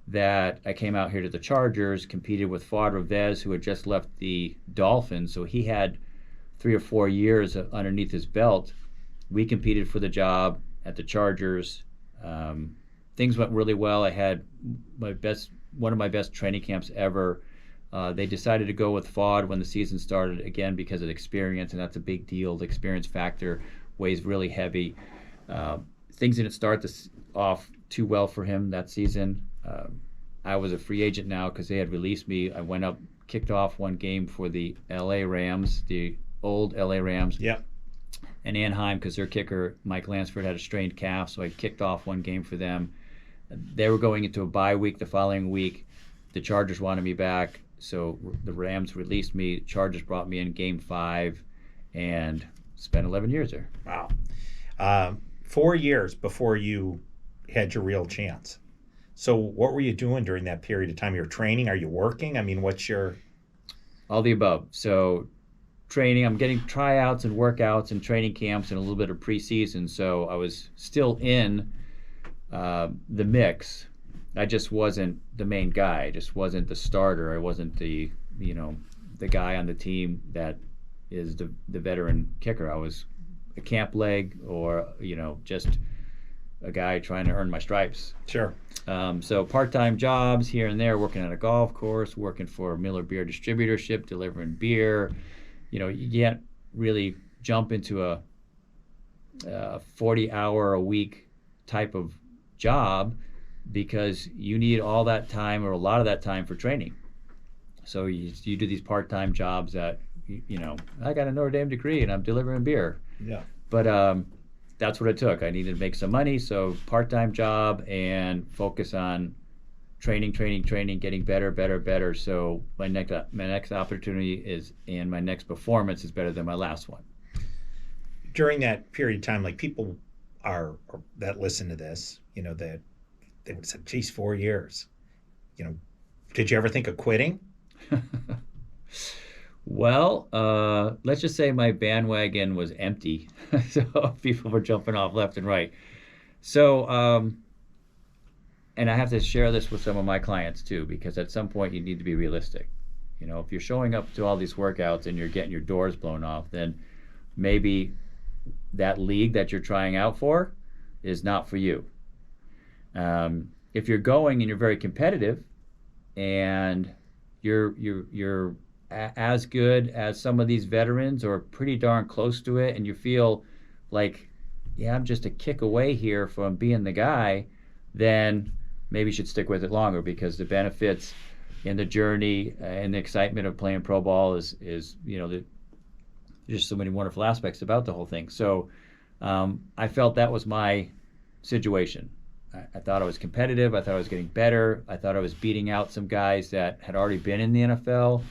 that I came out here to the Chargers, competed with Fuad Revez, who had just left the Dolphins, so he had 3 or 4 years underneath his belt. We competed for the job at the Chargers. Things went really well. I had one of my best training camps ever. They decided to go with Fuad when the season started, again, because of experience, and that's a big deal. The experience factor weighs really heavy. Things didn't start off too well for him that season. I was a free agent now because they had released me. I went up, kicked off one game for the LA Rams, the old LA Rams. Yeah. And Anaheim, because their kicker, Mike Lansford, had a strained calf, so I kicked off one game for them. They were going into a bye week the following week. The Chargers wanted me back, so the Rams released me. Chargers brought me in game 5 and spent 11 years there. Wow. 4 years before you had your real chance. So what were you doing during that period of time? You're training? Are you working? I mean, what's your... All the above. So training, I'm getting tryouts and workouts and training camps and a little bit of preseason. So I was still in the mix. I just wasn't the main guy. I just wasn't the starter. I wasn't the guy on the team that is the veteran kicker. I was a camp leg or, just a guy trying to earn my stripes. Sure. So part-time jobs here and there, working at a golf course, working for Miller Beer Distributorship, delivering beer. You can't really jump into a 40-hour-a-week type of job because you need all that time or a lot of that time for training. So you do these part-time jobs that, I got a Notre Dame degree and I'm delivering beer. Yeah. But that's what it took. I needed to make some money, so part-time job and focus on training, getting better. So my next opportunity is, and my next performance is better than my last one. During that period of time, like people that listen to this, that they would have said, geez, 4 years. Did you ever think of quitting? Well, let's just say my bandwagon was empty. So people were jumping off left and right. So, and I have to share this with some of my clients too, because at some point you need to be realistic. You know, if you're showing up to all these workouts and you're getting your doors blown off, then maybe that league that you're trying out for is not for you. If you're going and you're very competitive and you're as good as some of these veterans or pretty darn close to it, and you feel like, yeah, I'm just a kick away here from being the guy, then maybe you should stick with it longer, because the benefits in the journey and the excitement of playing pro ball is there's just so many wonderful aspects about the whole thing. So I felt that was my situation. I thought I was competitive. I thought I was getting better. I thought I was beating out some guys that had already been in the NFL.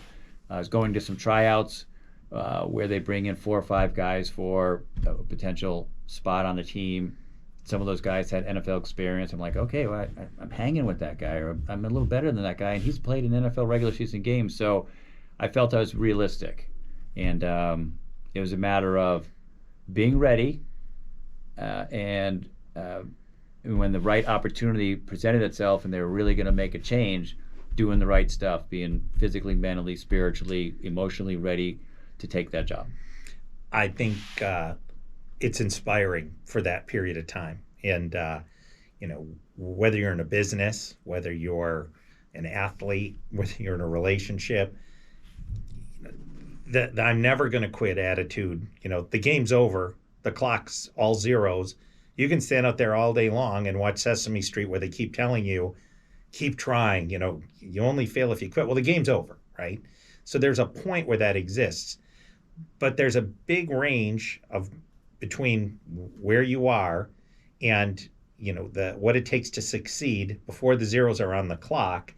I was going to some tryouts where they bring in 4 or 5 guys for a potential spot on the team. Some of those guys had NFL experience. I'm like, okay, well, I'm hanging with that guy, or I'm a little better than that guy, and he's played in NFL regular season games. So I felt I was realistic. And it was a matter of being ready and when the right opportunity presented itself and they were really going to make a change, doing the right stuff, being physically, mentally, spiritually, emotionally ready to take that job. I think it's inspiring for that period of time. And, whether you're in a business, whether you're an athlete, whether you're in a relationship, that I'm never going to quit attitude. The game's over, the clock's all zeros. You can stand out there all day long and watch Sesame Street where they keep telling you, keep trying, you only fail if you quit. Well, the game's over, right? So there's a point where that exists. But there's a big range of between where you are and, what it takes to succeed before the zeros are on the clock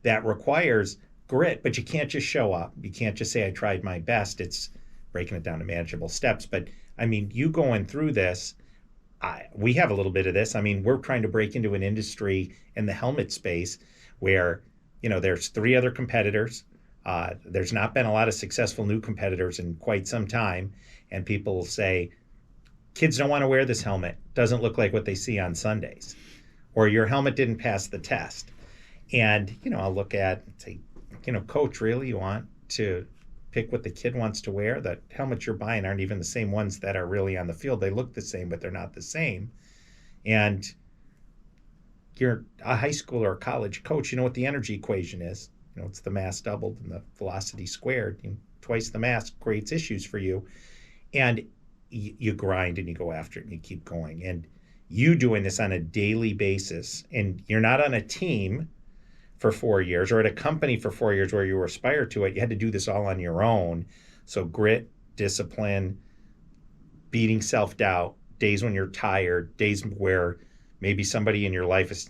that requires grit. But you can't just show up. You can't just say, I tried my best. It's breaking it down to manageable steps. But I mean, you going through this, we have a little bit of this. I mean, we're trying to break into an industry in the helmet space where, there's 3 other competitors. There's not been a lot of successful new competitors in quite some time. And people say, kids don't want to wear this helmet. Doesn't look like what they see on Sundays. Or your helmet didn't pass the test. And, I'll look at and say, coach, really, you want to pick what the kid wants to wear? The helmets you're buying aren't even the same ones that are really on the field. They look the same, but they're not the same. And you're a high school or a college coach, you know what the energy equation is. It's the mass doubled and the velocity squared. Twice the mass creates issues for you. And you grind and you go after it and you keep going. And you doing this on a daily basis, and you're not on a team for 4 years or at a company for 4 years where you aspire to it. You had to do this all on your own. So grit, discipline, beating self-doubt, days when you're tired, days where maybe somebody in your life is,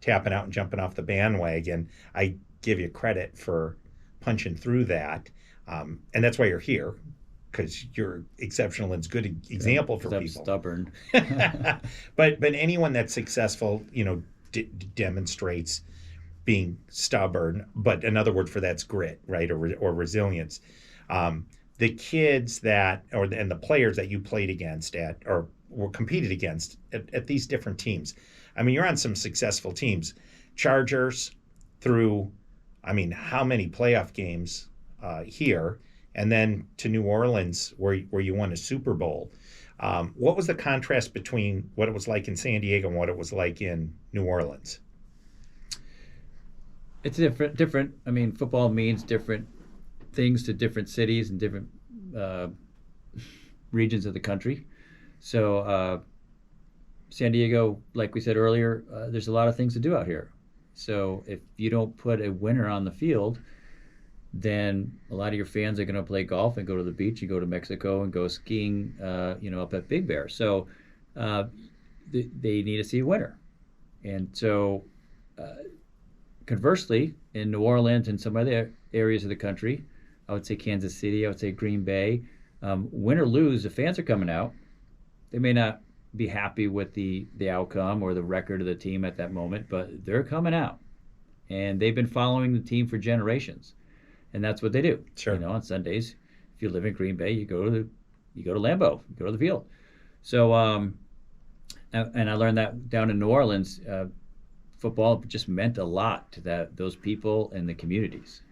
tapping out and jumping off the bandwagon. I give you credit for punching through that. And that's why you're here, because you're exceptional and it's a good example for people. I'm stubborn. But anyone that's successful, demonstrates being stubborn, but another word for that's grit, right, or resilience. The kids and the players that you played against or were competed against at these different teams. I mean, you're on some successful teams. Chargers through, how many playoff games here, and then to New Orleans where you won a Super Bowl. What was the contrast between what it was like in San Diego and what it was like in New Orleans? It's different. Football means different things to different cities and different regions of the country. So San Diego, like we said earlier, there's a lot of things to do out here. So if you don't put a winner on the field, then a lot of your fans are going to play golf and go to the beach and go to Mexico and go skiing, up at Big Bear. So they need to see a winner. And so conversely, in New Orleans and some other areas of the country, I would say Kansas City, I would say Green Bay, win or lose, the fans are coming out. They may not be happy with the outcome or the record of the team at that moment, but they're coming out. And they've been following the team for generations. And that's what they do. Sure. On Sundays, if you live in Green Bay, you go to Lambeau, you go to the field. So, and I learned that down in New Orleans, football just meant a lot to those people and the communities.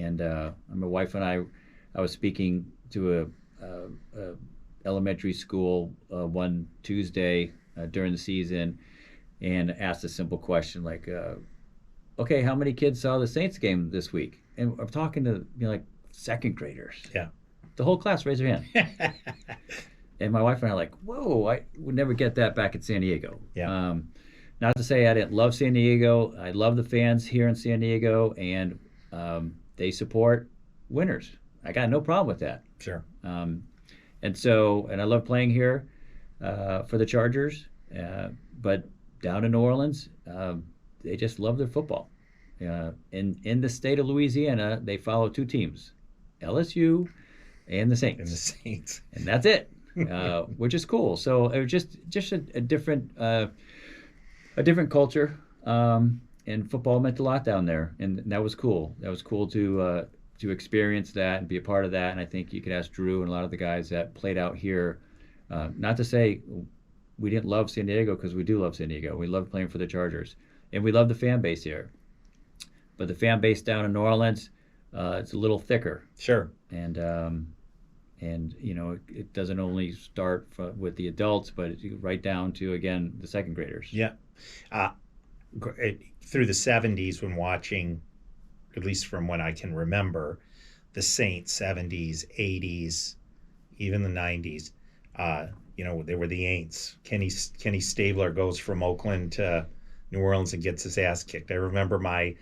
And my wife and I was speaking to a elementary school one Tuesday during the season, and asked a simple question like, "Okay, how many kids saw the Saints game this week?" And I'm talking to like second graders. Yeah. The whole class raised their hand. And my wife and I are like, "Whoa, I would never get that back in San Diego." Yeah. Not to say I didn't love San Diego. I love the fans here in San Diego, and they support winners. I got no problem with that. Sure. And I love playing here for the Chargers. But down in New Orleans, they just love their football. In the state of Louisiana, they follow two teams, LSU and the Saints. And the Saints. And that's it, which is cool. So it was just a different culture. And football meant a lot down there, and that was cool. That was cool to experience that and be a part of that. And I think you could ask Drew and a lot of the guys that played out here. Not to say we didn't love San Diego, because we do love San Diego. We love playing for the Chargers, and we love the fan base here. But the fan base down in New Orleans, it's a little thicker. Sure. And it doesn't only start with the adults, but right down to, again, the second graders. Yeah. Through the 70s, when watching, at least from when I can remember, the Saints, 70s, 80s, even the 90s, they were the Aints. Kenny Stabler goes from Oakland to New Orleans and gets his ass kicked. I remember my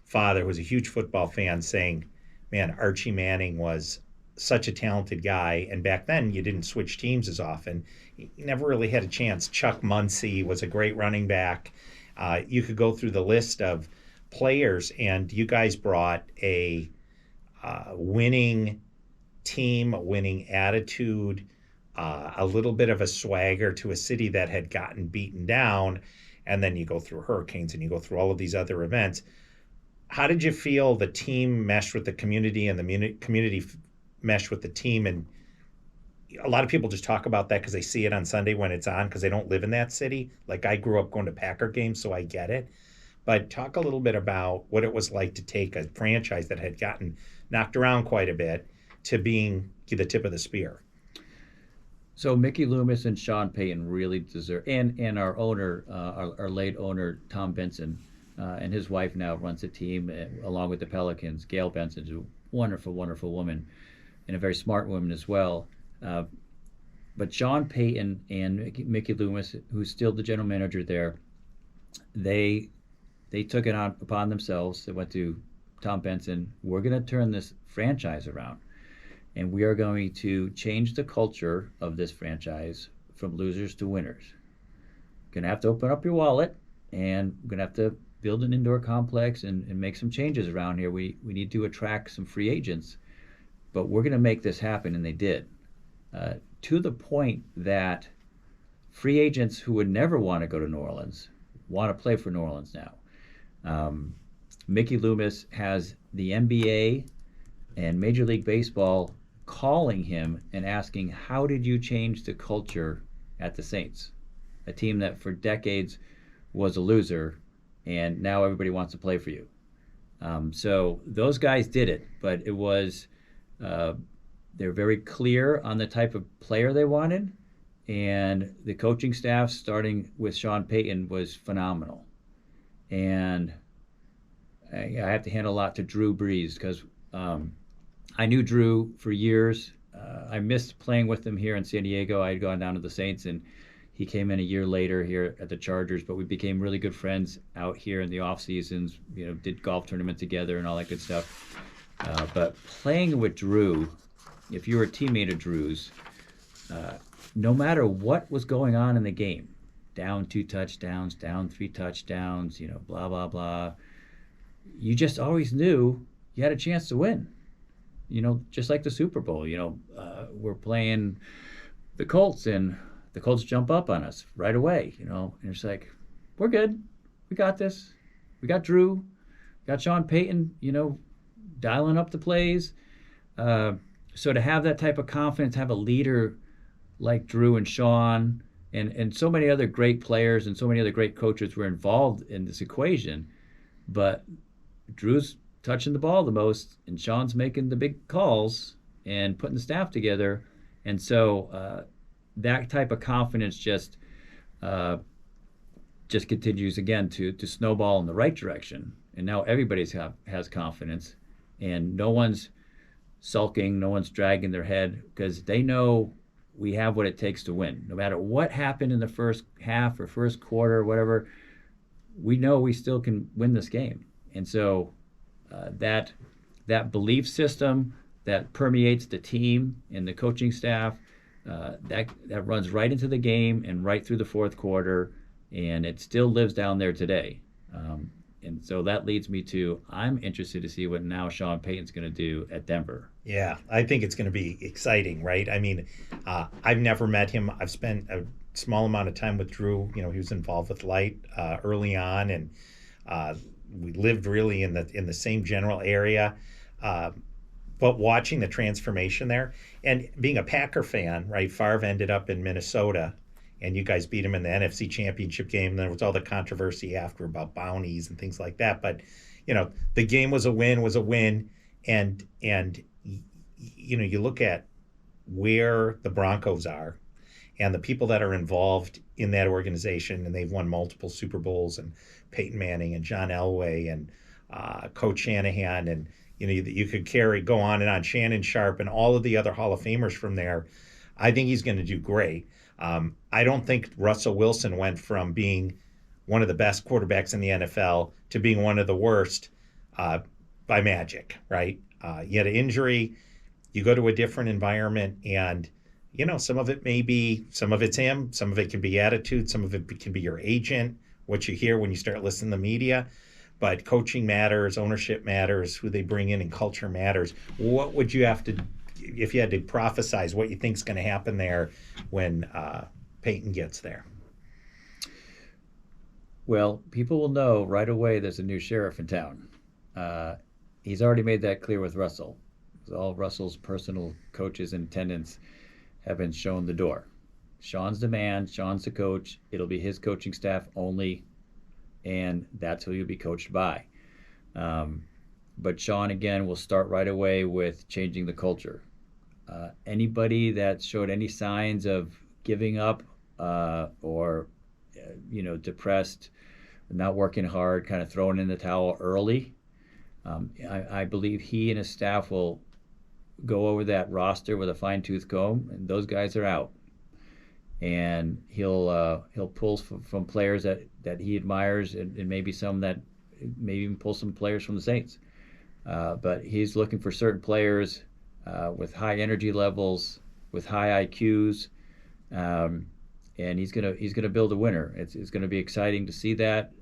father, who was a huge football fan, saying, man, Archie Manning was such a talented guy. And back then, you didn't switch teams as often. You never really had a chance. Chuck Muncie was a great running back. You could go through the list of players, and you guys brought a winning team, a winning attitude, a little bit of a swagger to a city that had gotten beaten down. And then you go through hurricanes and you go through all of these other events. How did you feel the team meshed with the community and the community meshed with the team? And a lot of people just talk about that because they see it on Sunday when it's on, because they don't live in that city. Like, I grew up going to Packer games, so I get it. But talk a little bit about what it was like to take a franchise that had gotten knocked around quite a bit to being the tip of the spear. So Mickey Loomis and Sean Payton really deserve, and our owner, our late owner, Tom Benson, and his wife now runs the team along with the Pelicans. Gail Benson's a wonderful, wonderful woman, and a very smart woman as well. But Sean Payton and Mickey Loomis, who's still the general manager there, they took it upon themselves. They went to Tom Benson. We're going to turn this franchise around, and we are going to change the culture of this franchise from losers to winners. Going to have to open up your wallet, and we're going to have to build an indoor complex and make some changes around here. We need to attract some free agents, but we're going to make this happen, and they did. To the point that free agents who would never want to go to New Orleans want to play for New Orleans now. Mickey Loomis has the NBA and Major League Baseball calling him and asking, how did you change the culture at the Saints? A team that for decades was a loser, and now everybody wants to play for you. So those guys did it, but it was... they're very clear on the type of player they wanted, and the coaching staff, starting with Sean Payton, was phenomenal. And I have to hand a lot to Drew Brees, because I knew Drew for years. I missed playing with him here in San Diego. I had gone down to the Saints, and he came in a year later here at the Chargers, but we became really good friends out here in the off seasons, did golf tournament together and all that good stuff. But playing with Drew, if you were a teammate of Drew's, no matter what was going on in the game, down 2 touchdowns, down 3 touchdowns, blah, blah, blah, you just always knew you had a chance to win. Just like the Super Bowl, we're playing the Colts, and the Colts jump up on us right away, and it's like, we're good. We got this. We got Drew, got Sean Payton, dialing up the plays. So to have that type of confidence, have a leader like Drew and Sean, and so many other great players and so many other great coaches were involved in this equation. But Drew's touching the ball the most, and Sean's making the big calls and putting the staff together. And so that type of confidence just continues again to snowball in the right direction. And now everybody has confidence, and no one's sulking, no one's dragging their head, because they know we have what it takes to win. No matter what happened in the first half or first quarter or whatever, we know we still can win this game. And so that belief system that permeates the team and the coaching staff, that runs right into the game and right through the fourth quarter, and it still lives down there today. And so that leads me to, I'm interested to see what now Sean Payton's going to do at Denver. Yeah, I think it's going to be exciting, right? I mean, I've never met him. I've spent a small amount of time with Drew. He was involved with Light early on, and we lived really in the same general area. But watching the transformation there, and being a Packer fan, right? Favre ended up in Minnesota, and you guys beat him in the NFC Championship game. There was all the controversy after about bounties and things like that. But the game was a win, and you look at where the Broncos are and the people that are involved in that organization, and they've won multiple Super Bowls, and Peyton Manning and John Elway and Coach Shanahan, and you could go on and on, Shannon Sharp and all of the other Hall of Famers from there. I think he's going to do great. I don't think Russell Wilson went from being one of the best quarterbacks in the NFL to being one of the worst by magic, right? You had an injury, you go to a different environment, and some of it's him, some of it can be attitude, some of it can be your agent, what you hear when you start listening to the media. But coaching matters, ownership matters, who they bring in, and culture matters. What would you have to, if you had to prophesize what you think is going to happen there when Peyton gets there? Well, people will know right away there's a new sheriff in town. He's already made that clear with Russell. All Russell's personal coaches and attendants have been shown the door. Sean's the man, Sean's the coach. It'll be his coaching staff only, and that's who you'll be coached by. But Sean, again, will start right away with changing the culture. Anybody that showed any signs of giving up or depressed, not working hard, kind of throwing in the towel early, I believe he and his staff will go over that roster with a fine-tooth comb, and those guys are out. And he'll pull from players that he admires, and maybe even pull some players from the Saints. But he's looking for certain players with high energy levels, with high IQs, and he's gonna build a winner. It's gonna be exciting to see that.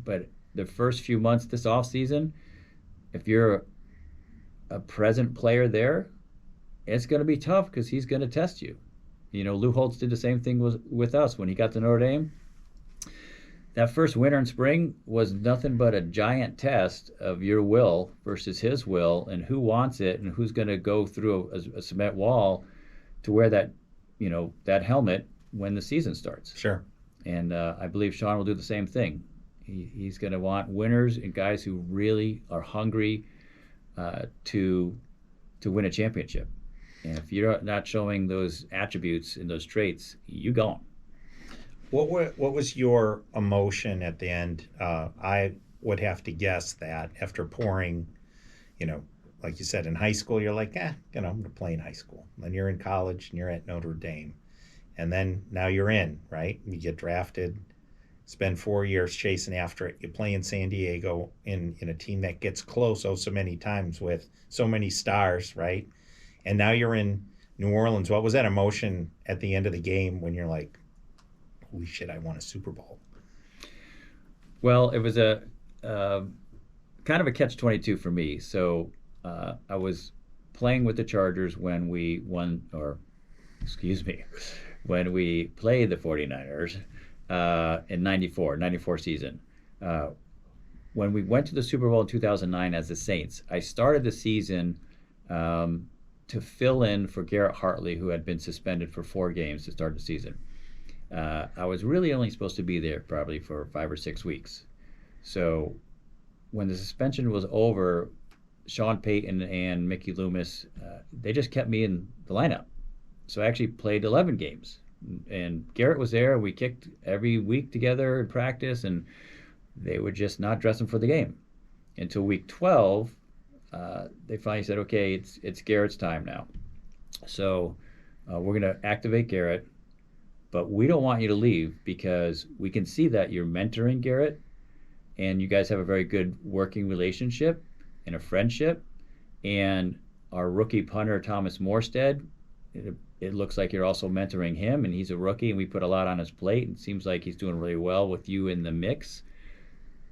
But the first few months this off season, if you're a present player there, it's gonna be tough because he's gonna test you. Lou Holtz did the same thing with us when he got to Notre Dame. That first winter and spring was nothing but a giant test of your will versus his will, and who wants it, and who's going to go through a cement wall to wear that helmet when the season starts. Sure. And I believe Sean will do the same thing. He's going to want winners and guys who really are hungry to win a championship. And if you're not showing those attributes and those traits, you gone. What was your emotion at the end? I would have to guess that after pouring, like you said, in high school, you're like, I'm going to play in high school. Then you're in college and you're at Notre Dame. And then now you're in, right? You get drafted, spend 4 years chasing after it. You play in San Diego in a team that gets close so many times with so many stars, right? And now you're in New Orleans. What was that emotion at the end of the game when you're like, holy shit, I won a Super Bowl? Well, it was a kind of a catch-22 for me. So I was playing with the Chargers when we when we played the 49ers in 94 season. When we went to the Super Bowl in 2009 as the Saints, I started the season to fill in for Garrett Hartley, who had been suspended for 4 games to start the season. I was really only supposed to be there probably for 5 or 6 weeks. So when the suspension was over, Sean Payton and Mickey Loomis, they just kept me in the lineup. So I actually played 11 games. And Garrett was there. We kicked every week together in practice, and they were just not dressing for the game. Until week 12, they finally said, okay, it's Garrett's time now. So we're going to activate Garrett, but we don't want you to leave because we can see that you're mentoring Garrett, and you guys have a very good working relationship and a friendship. And our rookie punter, Thomas Morstead, it looks like you're also mentoring him, and he's a rookie, and we put a lot on his plate. It seems like he's doing really well with you in the mix.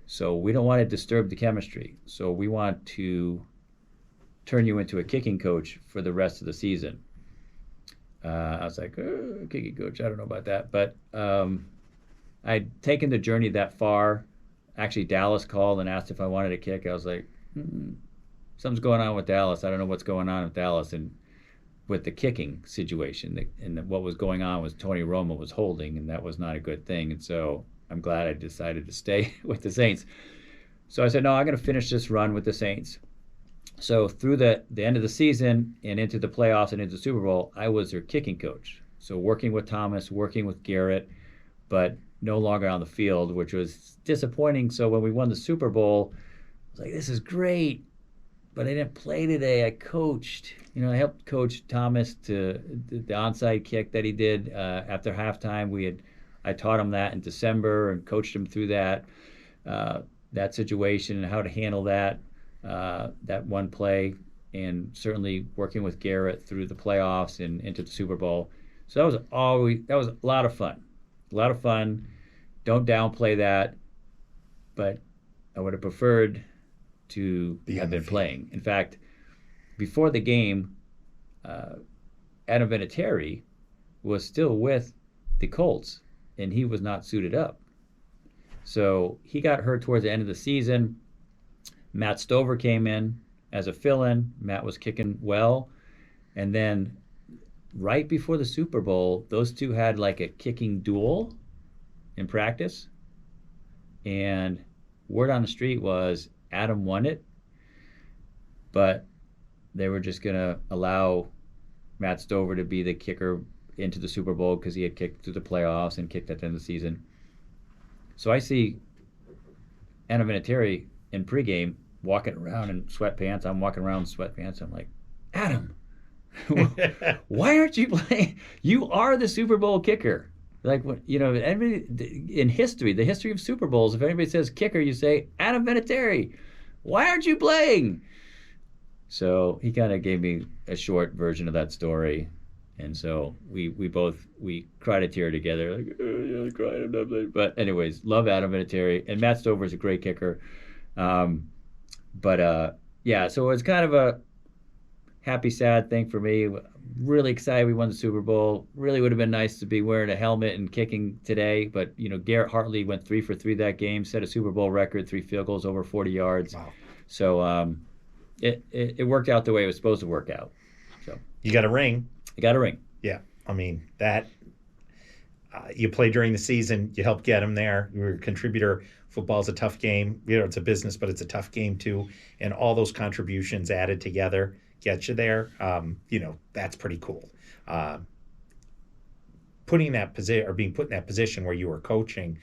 So we don't want to disturb the chemistry. So we want to turn you into a kicking coach for the rest of the season. I was like, oh, kicking coach, I don't know about that. But I'd taken the journey that far. Actually, Dallas called and asked if I wanted to kick. I was like, something's going on with Dallas. I don't know what's going on with Dallas. And with the kicking situation, and what was going on was Tony Romo was holding, and that was not a good thing. And so I'm glad I decided to stay with the Saints. So I said, no, I'm going to finish this run with the Saints. So through the end of the season and into the playoffs and into the Super Bowl, I was their kicking coach. So working with Thomas, working with Garrett, but no longer on the field, which was disappointing. So when we won the Super Bowl, I was like, this is great, but I didn't play today. I coached. I helped coach Thomas to the onside kick that he did after halftime. I taught him that in December and coached him through that situation and how to handle that one play, and certainly working with Garrett through the playoffs and into the Super Bowl. So that was a lot of fun. A lot of fun. Don't downplay that, but I would have preferred to have been playing. In fact, before the game, Adam Vinatieri was still with the Colts, and he was not suited up. So he got hurt towards the end of the season. Matt Stover came in as a fill-in. Matt was kicking well. And then right before the Super Bowl, those two had like a kicking duel in practice. And word on the street was Adam won it, but they were just going to allow Matt Stover to be the kicker into the Super Bowl because he had kicked through the playoffs and kicked at the end of the season. So I see Adam Vinatieri in pregame walking around in sweatpants. I'm walking around in sweatpants. I'm like, Adam, why aren't you playing? You are the Super Bowl kicker. Like, everybody in history, the history of Super Bowls, if anybody says kicker, you say, Adam Vinatieri, why aren't you playing? So he kind of gave me a short version of that story. And so we cried a tear together, like, oh, yeah, I'm not playing. But anyways, love Adam Vinatieri. And Matt Stover is a great kicker. Yeah, so it's kind of a happy, sad thing for me. Really excited we won the Super Bowl. Really would have been nice to be wearing a helmet and kicking today. But, Garrett Hartley went 3 for 3 that game, set a Super Bowl record, 3 field goals over 40 yards. Wow. So it worked out the way it was supposed to work out. So You got a ring. I got a ring. Yeah. I mean, that you play during the season. You help get him there. You're a contributor. Football's a tough game. It's a business, but it's a tough game too. And all those contributions added together get you there. That's pretty cool. Putting that position or being put in that position where you were coaching,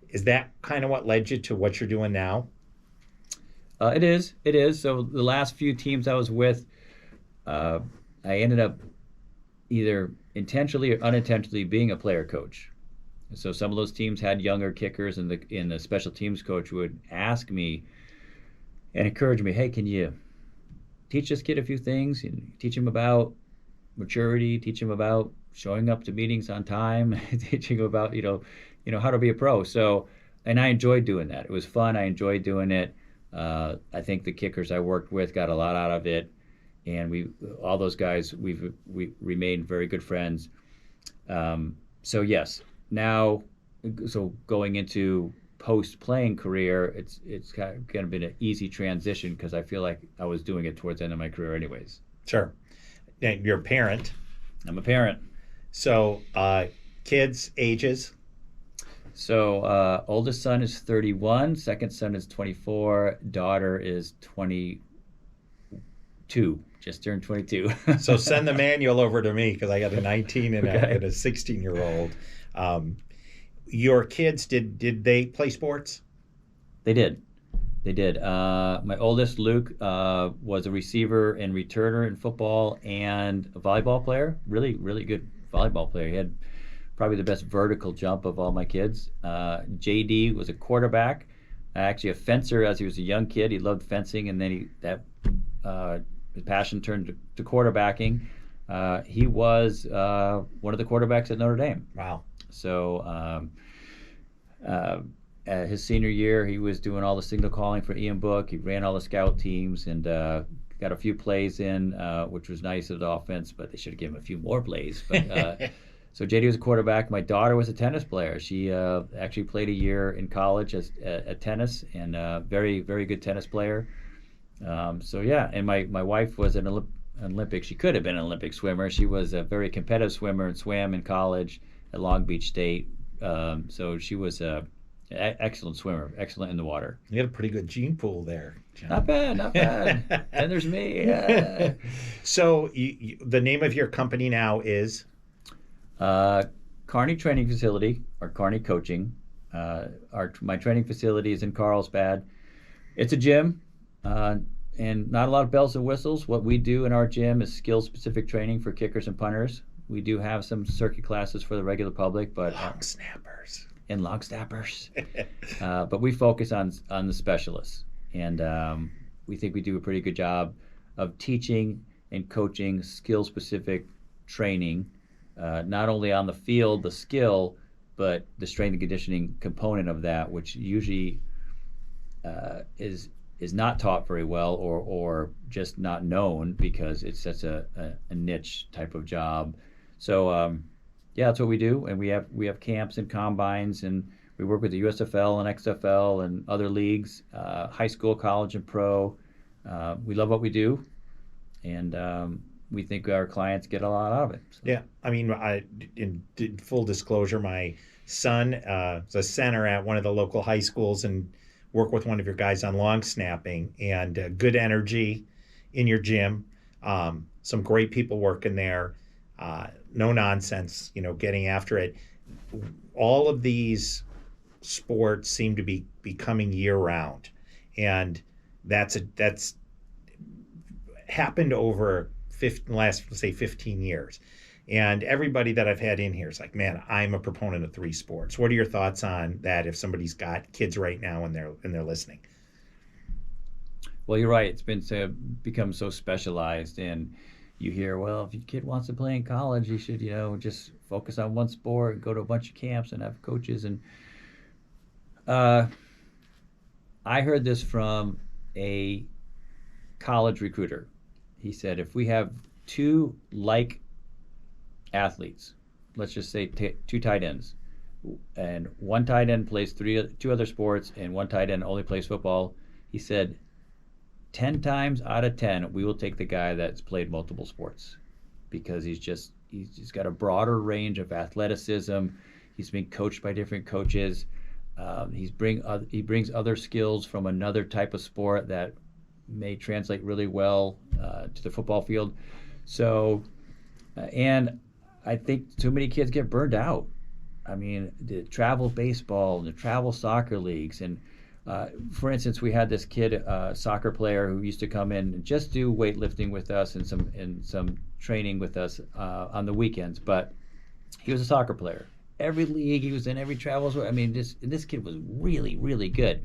is that kind of what led you to what you're doing now? It is. So the last few teams I was with, I ended up either intentionally or unintentionally being a player coach. So some of those teams had younger kickers, and the special teams coach would ask me and encourage me, hey, can you teach this kid a few things? And teach him about maturity, teach him about showing up to meetings on time, teaching him about, how to be a pro. So, and I enjoyed doing that. It was fun. I enjoyed doing it. I think the kickers I worked with got a lot out of it. And all those guys, we remained very good friends. So yes, now, so going into post-playing career, it's kind of been an easy transition because I feel like I was doing it towards the end of my career anyways. Sure. Now, you're a parent. I'm a parent. So kids, ages? So oldest son is 31, second son is 24, daughter is 22, just turned 22. So send the manual over to me because I got a 19 and, Okay. a 16-year-old. Your kids, did they play sports? They did. They did. My oldest, Luke, was a receiver and returner in football and a volleyball player. Really, really good volleyball player. He had probably the best vertical jump of all my kids. JD was a quarterback, actually a fencer as he was a young kid. He loved fencing, and then his passion turned to quarterbacking. He was one of the quarterbacks at Notre Dame. Wow. So at his senior year, he was doing all the signal calling for Ian Book. He ran all the scout teams and got a few plays in, which was nice of the offense, but they should have given him a few more plays. But so JD was a quarterback. My daughter was a tennis player. She actually played a year in college at tennis, and very, very good tennis player. So yeah, and my wife was an Olympic. She could have been an Olympic swimmer. She was a very competitive swimmer and swam in college at Long Beach State. So she was a excellent swimmer, excellent in the water. You had a pretty good gene pool there, John. Not bad, not bad. And there's me. So the name of your company now is? Carney Training Facility, or Carney Coaching. My training facility is in Carlsbad. It's a gym, and not a lot of bells and whistles. What we do in our gym is skill-specific training for kickers and punters. We do have some circuit classes for the regular public, but long snappers. And long snappers. But we focus on the specialists, and we think we do a pretty good job of teaching and coaching skill-specific training, not only on the field, the skill, but the strength and conditioning component of that, which usually is not taught very well or just not known because it's such a niche type of job. So yeah, that's what we do, and we have camps and combines, and we work with the USFL and XFL and other leagues, high school, college, and pro. We love what we do, and we think our clients get a lot out of it. So. Yeah, I mean, in full disclosure, my son is a center at one of the local high schools and work with one of your guys on long snapping, and good energy in your gym. Some great people working there. No nonsense, getting after it. All of these sports seem to be becoming year round, and that's happened over last, say, 15 years. And everybody that I've had in here is like, man, I'm a proponent of 3 sports. What are your thoughts on that if somebody's got kids right now and they're listening? Well, you're right. It's become so specialized, and you hear, well, if your kid wants to play in college, you should, just focus on one sport and go to a bunch of camps and have coaches. And I heard this from a college recruiter. He said, if we have 2 athletes, let's just say 2 tight ends, and one tight end plays 2 other sports and one tight end only plays football, he said 10 times out of 10 we will take the guy that's played multiple sports, because he's got a broader range of athleticism. He's being coached by different coaches. He brings other skills from another type of sport that may translate really well to the football field. So and I think too many kids get burned out. I mean, the travel baseball and the travel soccer leagues, and for instance, we had this kid, soccer player, who used to come in and just do weightlifting with us and some training with us on the weekends. But he was a soccer player. Every league he was in, every travel. I mean, this kid was really, really good.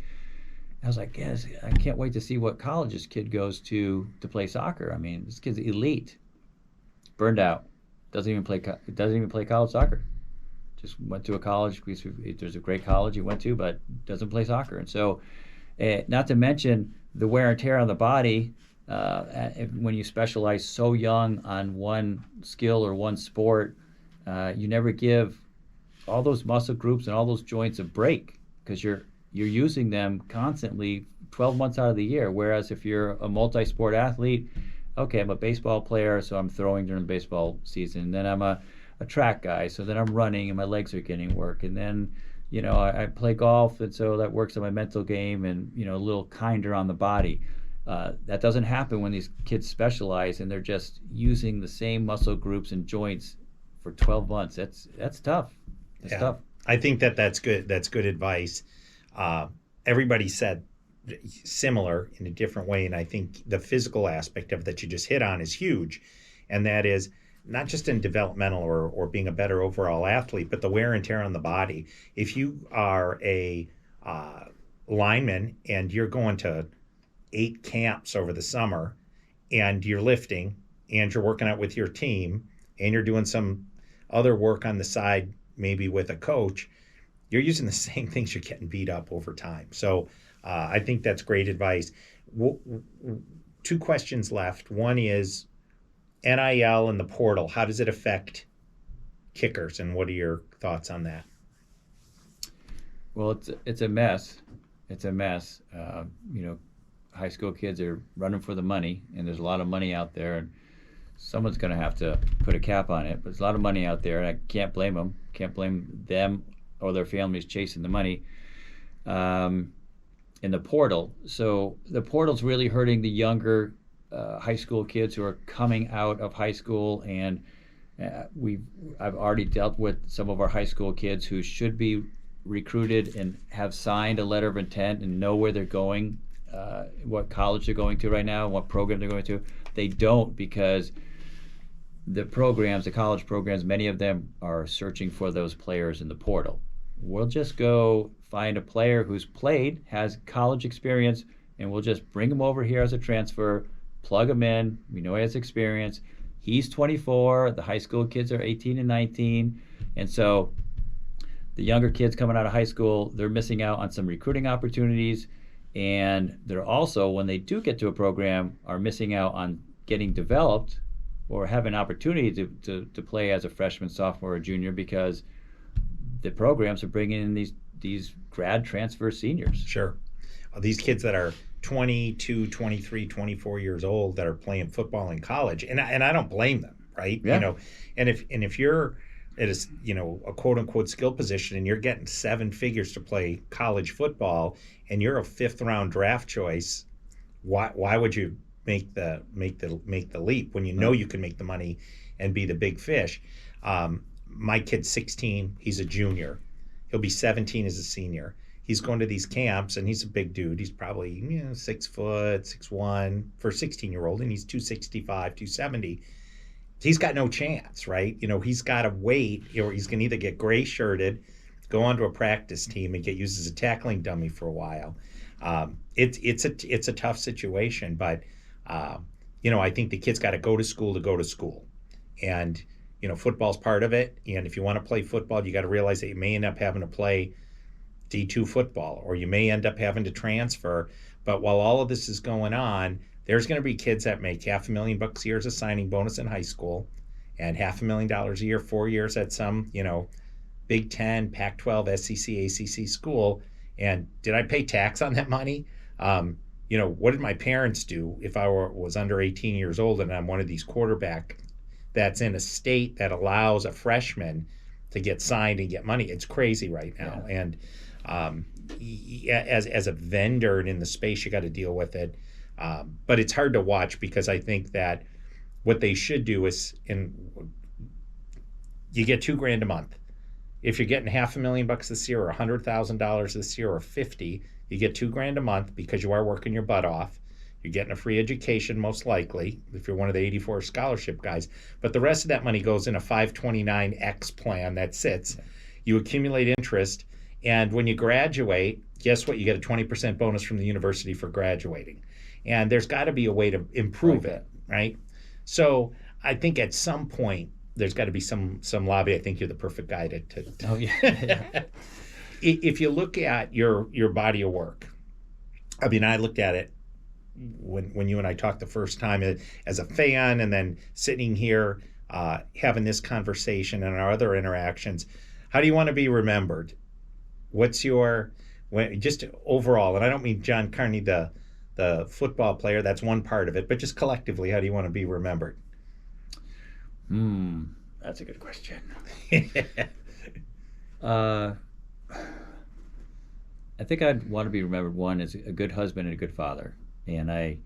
I was like, yes, I can't wait to see what college this kid goes to play soccer. I mean, this kid's elite. Burned out. Doesn't even play college soccer. Just went to a college. There's a great college he went to, but doesn't play soccer. And so, not to mention the wear and tear on the body when you specialize so young on one skill or one sport. You never give all those muscle groups and all those joints a break, because you're using them constantly 12 months out of the year. Whereas if you're a multi-sport athlete, okay, I'm a baseball player, so I'm throwing during the baseball season. Then I'm a track guy, so then I'm running and my legs are getting work. And then, I play golf, and so that works on my mental game, and a little kinder on the body. That doesn't happen when these kids specialize and they're just using the same muscle groups and joints for 12 months. That's tough. That's tough. I think that's good. That's good advice. Everybody said similar in a different way, and I think the physical aspect of it that you just hit on is huge, and that is not just in developmental or being a better overall athlete, but the wear and tear on the body. If you are a lineman and you're going to 8 camps over the summer, and you're lifting, and you're working out with your team, and you're doing some other work on the side, maybe with a coach, you're using the same things, you're getting beat up over time. So I think that's great advice. 2 questions left. One is NIL and the portal. How does it affect kickers, and what are your thoughts on that? Well, it's a mess. It's a mess. High school kids are running for the money, and there's a lot of money out there, and someone's going to have to put a cap on it. But there's a lot of money out there, and I can't blame them. Can't blame them or their families chasing the money. In the portal. So the portal's really hurting the younger high school kids who are coming out of high school, and I've already dealt with some of our high school kids who should be recruited and have signed a letter of intent and know where they're going, what college they're going to right now, what program they're going to. They don't, because the college programs, many of them are searching for those players in the portal. We'll just go find a player who's played, has college experience, and we'll just bring him over here as a transfer, plug him in. We know he has experience. He's 24. The high school kids are 18 and 19. And so the younger kids coming out of high school, they're missing out on some recruiting opportunities. And they're also, when they do get to a program, are missing out on getting developed or have an opportunity to play as a freshman, sophomore, or junior, because the programs are bringing in these grad transfer seniors. Sure. These kids that are 22, 23, 24 years old that are playing football in college, and I don't blame them, right? Yeah. And if you're at a quote unquote skill position and you're getting 7 figures to play college football and you're a 5th round draft choice, why would you make the leap when you know you can make the money and be the big fish? My kid's 16. He's a junior. He'll be 17 as a senior. He's going to these camps, and he's a big dude. He's probably 6 foot, 6'1" for a 16-year-old, and he's 265, 270. He's got no chance, right? He's got to wait, or he's going to either get gray shirted, go onto a practice team, and get used as a tackling dummy for a while. It's a tough situation, but I think the kid's got to go to school, and football's part of it. And if you want to play football, you got to realize that you may end up having to play D2 football, or you may end up having to transfer. But while all of this is going on, there's going to be kids that make $500,000 a year as a signing bonus in high school, and $500,000 a year, 4 years at some, Big Ten, Pac-12, SEC, ACC school. And did I pay tax on that money? What did my parents do if I was under 18 years old and I'm one of these quarterback that's in a state that allows a freshman to get signed and get money? It's crazy right now. Yeah. And as a vendor in the space, you got to deal with it. But it's hard to watch, because I think that what they should do is, you get $2,000 a month. If you're getting $500,000 this year, or $100,000 this year, or 50, you get $2,000 a month because you are working your butt off. You're getting a free education, most likely, if you're one of the 84 scholarship guys. But the rest of that money goes in a 529X plan that sits. You accumulate interest, and when you graduate, guess what? You get a 20% bonus from the university for graduating. And there's got to be a way to improve it, right? So I think at some point, there's got to be some lobby. I think you're the perfect guy to Oh, yeah. If you look at your body of work, I looked at it when you and I talked the first time as a fan, and then sitting here having this conversation and our other interactions. How do you want to be remembered? What's just overall, and I don't mean John Carney, the football player, that's one part of it, but just collectively, how do you want to be remembered? That's a good question. I think I'd want to be remembered, one, as a good husband and a good father. And I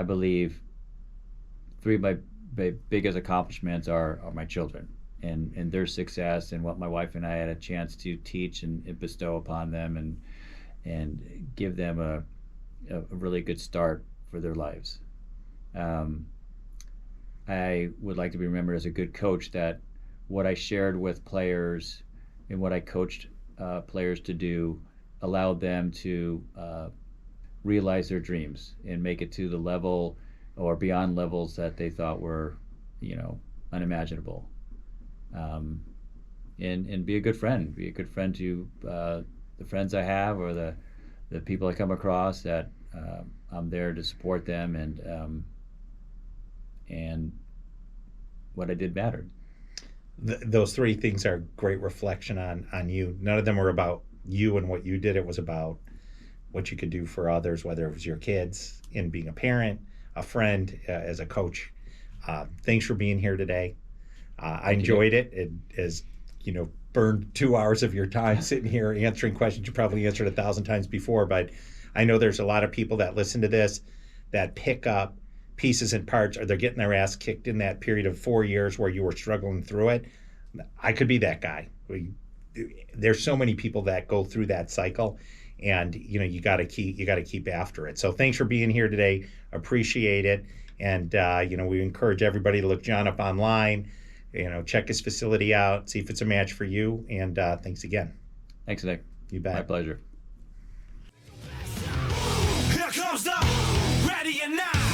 believe three of my biggest accomplishments are my children and their success and what my wife and I had a chance to teach and bestow upon them and give them a really good start for their lives. Um, I would like to be remembered as a good coach, that what I shared with players and what I coached players to do allowed them to realize their dreams and make it to the level or beyond levels that they thought were, unimaginable. Um, and be a good friend. Be a good friend to the friends I have or the people I come across, that I'm there to support them, and what I did mattered. Those three things are great reflection on you. None of them were about you and what you did. It was about what you could do for others, whether it was your kids, in being a parent, a friend, as a coach. Thanks for being here today. I enjoyed it. It is, burned 2 hours of your time sitting here answering questions you probably answered 1,000 times before. But I know there's a lot of people that listen to this that pick up pieces and parts, or they're getting their ass kicked in that period of 4 years where you were struggling through it. I could be that guy. There's so many people that go through that cycle, and you got to keep after it. So thanks for being here today. Appreciate it. And we encourage everybody to look John up online, check his facility out, see if it's a match for you. And thanks again. Thanks, Nick. You bet. My pleasure. Here comes the ready or not.